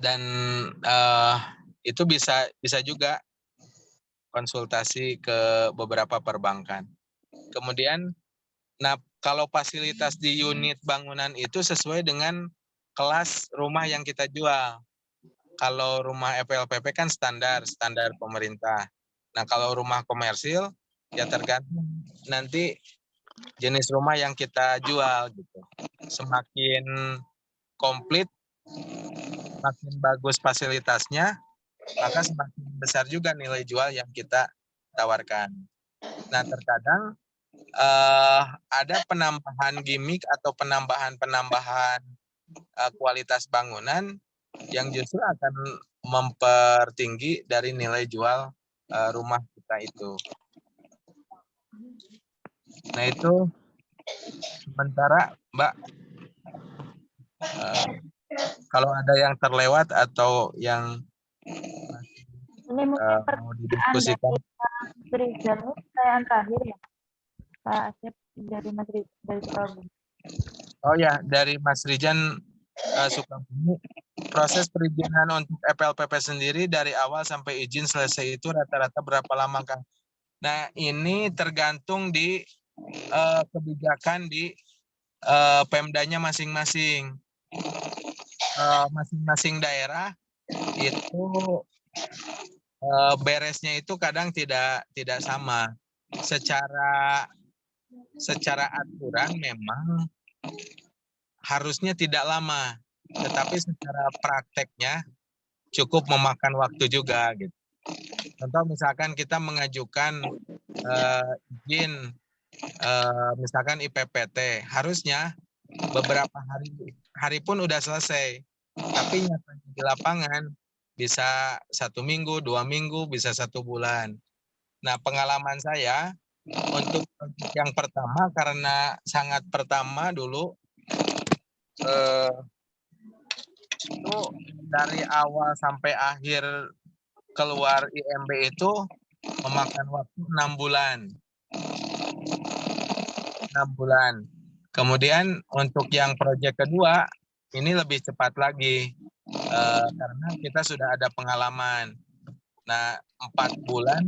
Dan itu bisa juga konsultasi ke beberapa perbankan. Kemudian, nah kalau fasilitas di unit bangunan itu sesuai dengan kelas rumah yang kita jual. Kalau rumah FLPP kan standar pemerintah. Nah kalau rumah komersil ya tergantung nanti jenis rumah yang kita jual gitu. Semakin komplit, semakin bagus fasilitasnya, maka semakin besar juga nilai jual yang kita tawarkan. Nah terkadang ada penambahan gimmick atau penambahan kualitas bangunan yang justru akan mempertinggi dari nilai jual rumah kita itu. Nah itu sementara Mbak, kalau ada yang terlewat atau yang Ini mungkin mau pertanyaan didiskusikan. dari Mas Rizal, pertanyaan terakhir ya, Pak Asep, dari Mas Rizal dari Sukabumi. Oh ya, dari Mas Rijan Sukabumi. Proses perizinan untuk FLPP sendiri dari awal sampai izin selesai itu rata-rata berapa lama, Kang? Nah, ini tergantung di kebijakan di Pemdanya masing-masing. Masing-masing daerah itu beresnya itu kadang tidak sama. Secara aturan memang harusnya tidak lama, tetapi secara prakteknya cukup memakan waktu juga gitu. Contoh misalkan kita mengajukan izin misalkan IPPT, harusnya beberapa hari pun udah selesai, tapi nyatanya di lapangan bisa 1 minggu, 2 minggu, bisa 1 bulan. Nah pengalaman saya untuk yang pertama, karena sangat pertama dulu, itu dari awal sampai akhir keluar IMB itu memakan waktu 6 bulan. 6 bulan. Kemudian untuk yang proyek kedua, ini lebih cepat lagi, karena kita sudah ada pengalaman. Nah, 4 bulan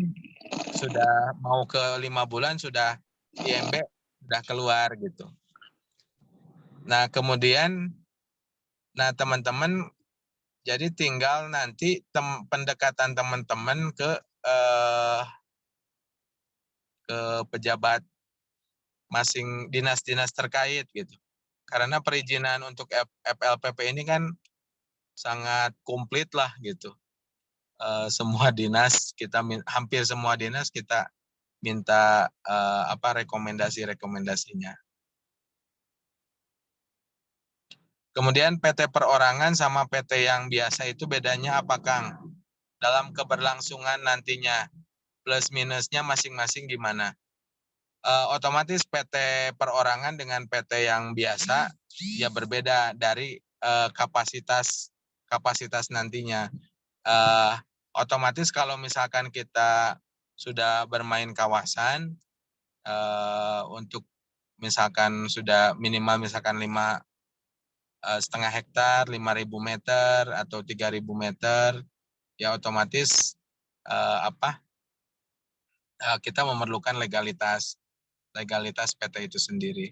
sudah mau ke 5 bulan sudah IMB sudah keluar gitu. Nah, kemudian teman-teman jadi tinggal nanti pendekatan teman-teman ke pejabat dinas-dinas terkait gitu. Karena perizinan untuk FLPP ini kan sangat komplit lah gitu. Semua dinas hampir semua dinas kita minta rekomendasinya. Kemudian PT perorangan sama PT yang biasa itu bedanya apa, Kang? Dalam keberlangsungan nantinya plus minusnya masing-masing gimana? Otomatis PT perorangan dengan PT yang biasa ya berbeda dari kapasitas nantinya. Otomatis kalau misalkan kita sudah bermain kawasan untuk misalkan sudah minimal misalkan 5,5 hektar, 5.000 meter atau 3.000 meter, ya otomatis kita memerlukan legalitas PT itu sendiri.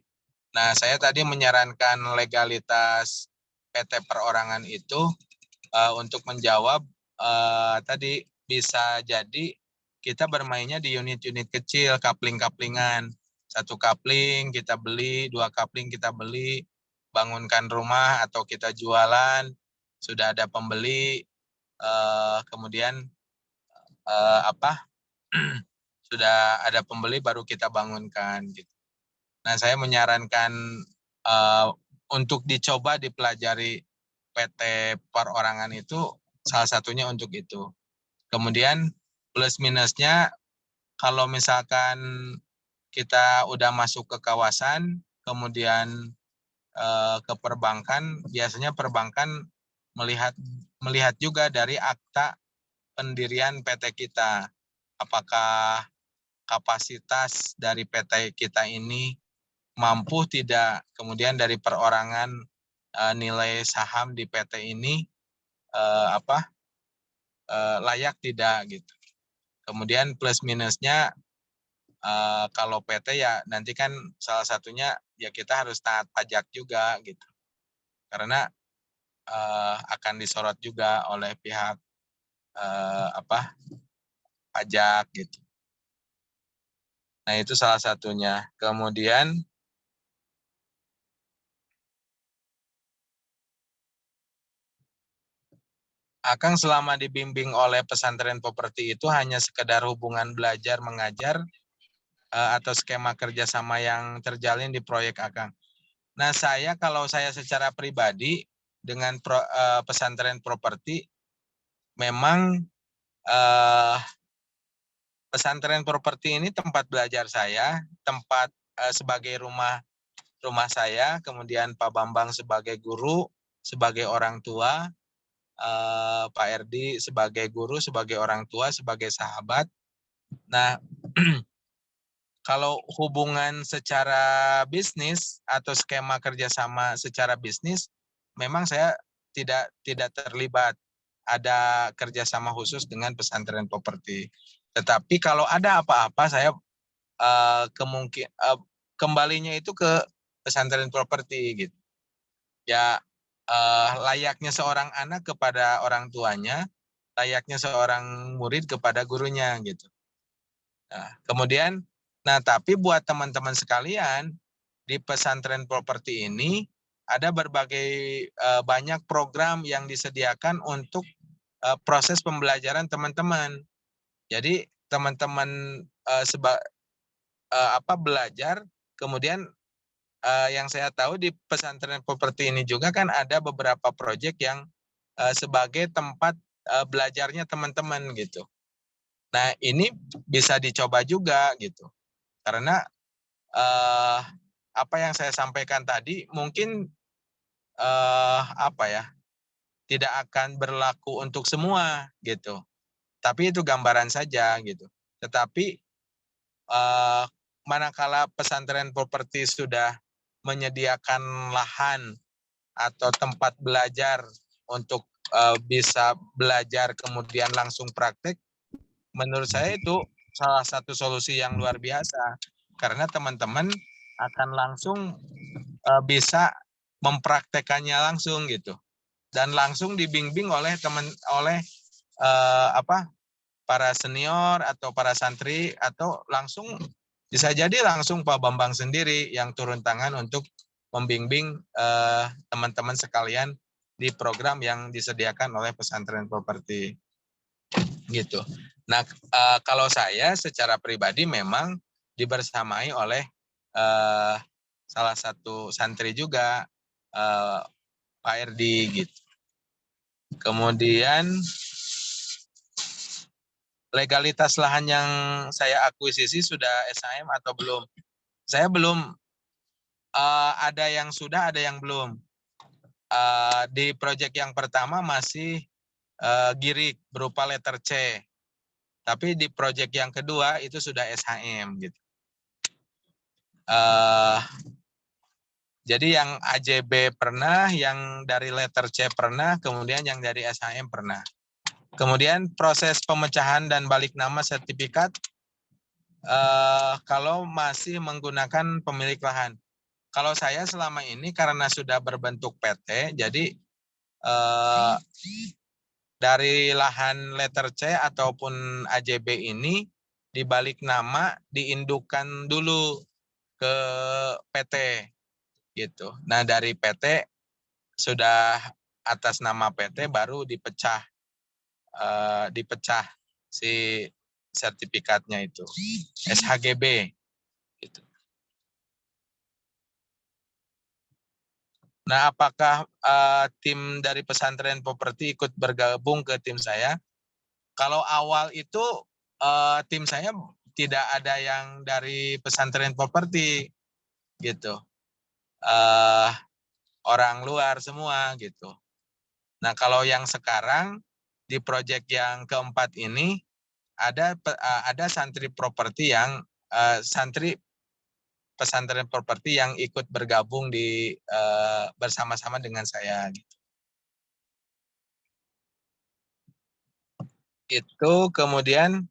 Nah, saya tadi menyarankan legalitas PT perorangan itu untuk menjawab tadi bisa jadi kita bermainnya di unit-unit kecil, kapling-kaplingan. 1 kapling kita beli, 2 kapling kita beli, bangunkan rumah atau kita jualan. sudah ada pembeli, kemudian sudah ada pembeli baru kita bangunkan gitu. Nah, saya menyarankan untuk dicoba dipelajari PT perorangan itu salah satunya untuk itu. Kemudian plus minusnya kalau misalkan kita udah masuk ke kawasan, kemudian ke perbankan, biasanya perbankan melihat juga dari akta pendirian PT kita. Apakah kapasitas dari PT kita ini mampu tidak, kemudian dari perorangan nilai saham di PT ini layak tidak gitu. Kemudian plus minusnya kalau PT ya nanti kan salah satunya ya kita harus taat pajak juga gitu. Karena akan disorot juga oleh pihak pajak gitu. Nah, itu salah satunya. Kemudian Akang selama dibimbing oleh pesantren properti itu hanya sekedar hubungan belajar mengajar atau skema kerjasama yang terjalin di proyek Akang. Nah, kalau saya secara pribadi dengan pesantren properti, memang pesantren properti ini tempat belajar saya, tempat sebagai rumah saya, kemudian Pak Bambang sebagai guru, sebagai orang tua, Pak Erdi sebagai guru, sebagai orang tua, sebagai sahabat. Nah, kalau hubungan secara bisnis atau skema kerjasama secara bisnis, memang saya tidak terlibat ada kerjasama khusus dengan pesantren properti. Tetapi kalau ada apa-apa, saya kembalinya itu ke pesantren properti gitu. Ya layaknya seorang anak kepada orang tuanya, layaknya seorang murid kepada gurunya gitu. Nah, kemudian, tapi buat teman-teman sekalian di pesantren properti ini ada berbagai banyak program yang disediakan untuk proses pembelajaran teman-teman. Jadi teman-teman belajar, kemudian yang saya tahu di pesantren properti ini juga kan ada beberapa proyek yang sebagai tempat belajarnya teman-teman gitu. Nah, ini bisa dicoba juga gitu. Karena apa yang saya sampaikan tadi mungkin tidak akan berlaku untuk semua gitu. Tapi itu gambaran saja gitu. Tetapi manakala pesantren properti sudah menyediakan lahan atau tempat belajar untuk bisa belajar kemudian langsung praktek, menurut saya itu salah satu solusi yang luar biasa karena teman-teman akan langsung bisa mempraktekannya langsung gitu dan langsung dibimbing oleh para senior atau para santri atau langsung bisa jadi langsung Pak Bambang sendiri yang turun tangan untuk membimbing teman-teman sekalian di program yang disediakan oleh pesantren properti gitu. Nah, kalau saya secara pribadi memang dibersamai oleh salah satu santri juga Pak Erdi gitu. Kemudian legalitas lahan yang saya akuisisi sudah SHM atau belum? Saya belum. Ada yang sudah, ada yang belum. Di proyek yang pertama masih girik berupa letter C. Tapi di proyek yang kedua itu sudah SHM gitu. Jadi yang AJB pernah, yang dari letter C pernah, kemudian yang dari SHM pernah. Kemudian proses pemecahan dan balik nama sertifikat kalau masih menggunakan pemilik lahan. Kalau saya selama ini karena sudah berbentuk PT, jadi dari lahan letter C ataupun AJB ini dibalik nama diindukkan dulu ke PT gitu. Nah, dari PT sudah atas nama PT baru dipecah si sertifikatnya itu SHGB gitu. Nah, apakah tim dari pesantren properti ikut bergabung ke tim saya? Kalau awal itu tim saya tidak ada yang dari pesantren properti gitu, orang luar semua gitu. Nah, kalau yang sekarang di proyek yang keempat ini ada santri properti yang santri pesantren properti yang ikut bergabung di bersama-sama dengan saya. Gitu. Itu kemudian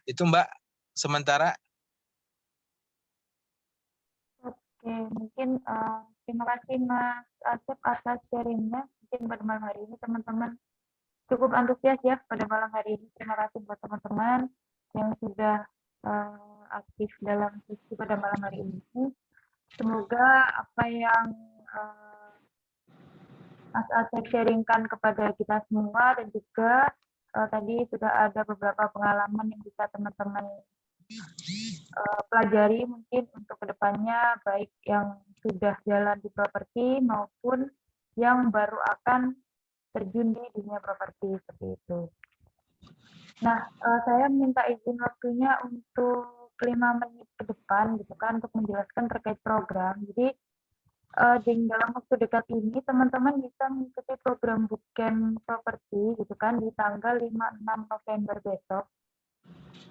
itu Mbak sementara. Oke, mungkin terima kasih Mas Asep atas sharingnya. Mungkin pada malam hari ini teman-teman cukup antusias ya pada malam hari ini. Terima kasih buat teman-teman yang sudah aktif dalam sesi pada malam hari ini. Semoga apa yang Mas Asep sharingkan kepada kita semua dan juga tadi sudah ada beberapa pengalaman yang bisa teman-teman pelajari mungkin untuk kedepannya, baik yang sudah jalan di properti maupun yang baru akan terjun di dunia properti seperti itu. Nah, saya minta izin waktunya untuk 5 menit ke depan gitu kan untuk menjelaskan terkait program. Jadi di dalam waktu dekat ini teman-teman bisa mengikuti program bootcamp properti gitu kan di tanggal 5-6 November besok.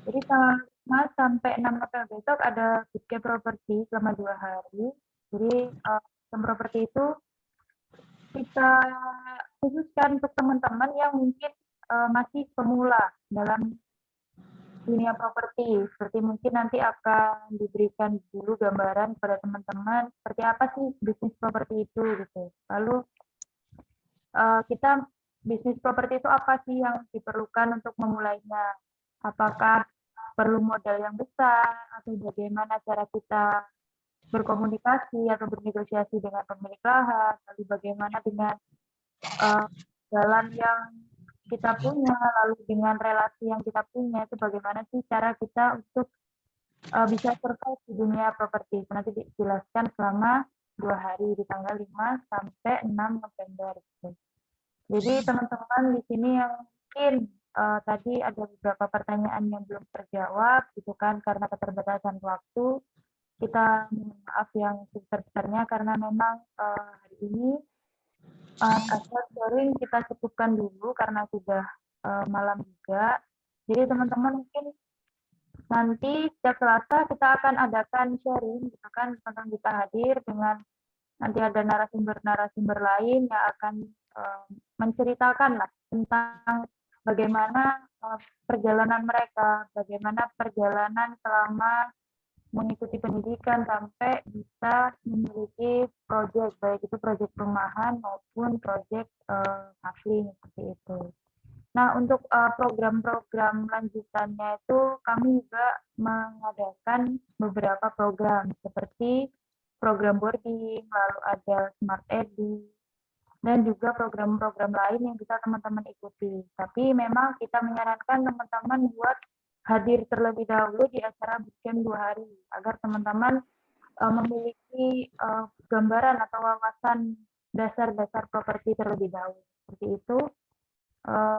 Jadi tanggal 5 sampai 6 November besok ada bootcamp properti selama 2 hari. Jadi bootcamp properti itu kita khususkan untuk teman-teman yang mungkin masih pemula dalam dunia properti. Seperti mungkin nanti akan diberikan dulu gambaran kepada teman-teman seperti apa sih bisnis properti itu gitu. Lalu kita bisnis properti itu apa sih yang diperlukan untuk memulainya? Apakah perlu modal yang besar atau bagaimana cara kita berkomunikasi atau bernegosiasi dengan pemilik lahan, lalu bagaimana dengan jalan yang kita punya, lalu dengan relasi yang kita punya, itu bagaimana sih cara kita untuk bisa survive di dunia properti. Nanti dijelaskan selama 2 hari di tanggal 5 sampai 6 November. Jadi teman-teman di sini yang mungkin tadi ada beberapa pertanyaan yang belum terjawab, gitu kan, karena keterbatasan waktu. Kita maaf yang sebesar-besarnya karena memang hari ini asal sharing kita cukupkan dulu karena sudah malam juga. Jadi teman-teman mungkin nanti setiap Selasa kita akan adakan sharing, gitu kan, teman-teman bisa hadir dengan nanti ada narasumber-narasumber lain yang akan menceritakan lah tentang bagaimana perjalanan mereka, bagaimana perjalanan selama mengikuti pendidikan sampai bisa memiliki proyek, baik itu proyek perumahan maupun proyek asli seperti itu. Nah, untuk program-program lanjutannya itu kami juga mengadakan beberapa program seperti program boarding, lalu ada smart edu, dan juga program-program lain yang bisa teman-teman ikuti. Tapi memang kita menyarankan teman-teman buat hadir terlebih dahulu di acara bootcamp 2 hari agar teman-teman memiliki gambaran atau wawasan dasar-dasar properti terlebih dahulu. Seperti itu.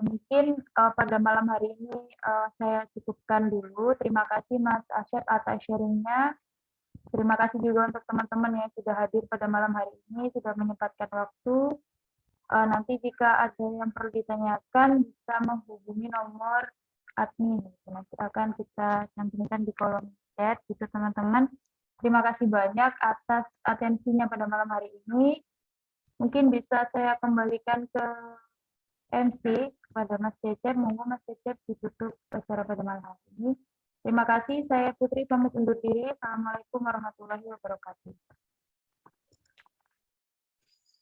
Mungkin pada malam hari ini saya cukupkan dulu. Terima kasih Mas Asep atas sharingnya. Terima kasih juga untuk teman-teman yang sudah hadir pada malam hari ini, sudah menyempatkan waktu. Nanti jika ada yang perlu ditanyakan bisa menghubungi nomor admin, nanti akan kita cantumkan di kolom chat gitu teman-teman. Terima kasih banyak atas atensinya pada malam hari ini. Mungkin bisa saya kembalikan ke MC kepada Mas Cecep. Monggo Mas Cecep ditutup acara pada malam hari ini. Terima kasih. Saya Putri pamit undur diri. Assalamualaikum warahmatullahi wabarakatuh.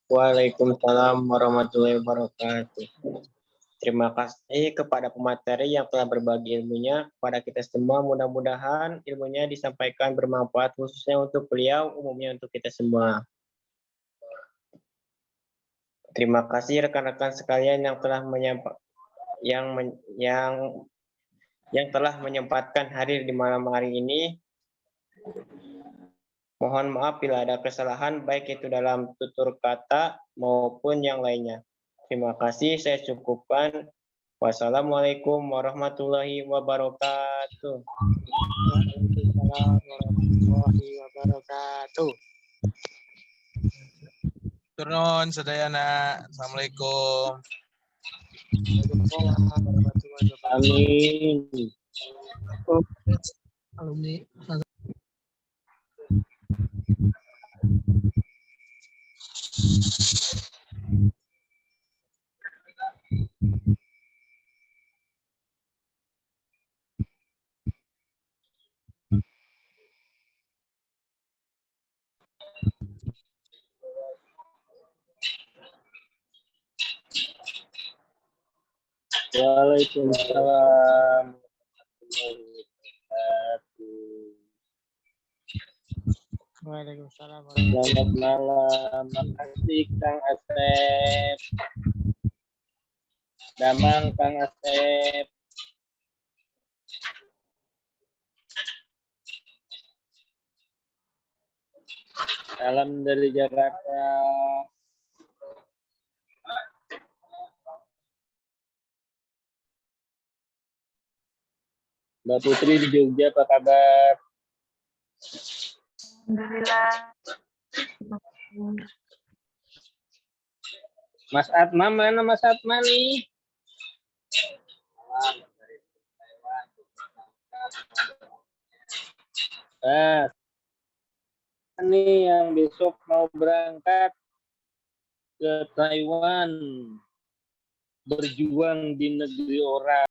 Waalaikumsalam warahmatullahi wabarakatuh. Terima kasih kepada pemateri yang telah berbagi ilmunya kepada kita semua. Mudah-mudahan ilmunya disampaikan bermanfaat khususnya untuk beliau, umumnya untuk kita semua. Terima kasih rekan-rekan sekalian yang telah yang telah menyempatkan hadir di malam hari ini. Mohon maaf bila ada kesalahan baik itu dalam tutur kata maupun yang lainnya. Terima kasih, saya cukupkan. Wassalamualaikum warahmatullahi wabarakatuh. Waalaikumsalam warahmatullahi wabarakatuh. Turun sedayana. Assalamualaikum. Waalaikumsalam warahmatullahi wabarakatuh. Amin. Alumni. Waalaikumsalam. Waalaikumsalam Selamat malam. Makasih Kang Asep. Damang Kang Asep. Salam dari Jakarta. Mbak Putri di Jogja, apa kabar? Alhamdulillah. Mas Atma, mana Mas Atma nih? Ini yang besok mau berangkat ke Taiwan, berjuang di negeri orang.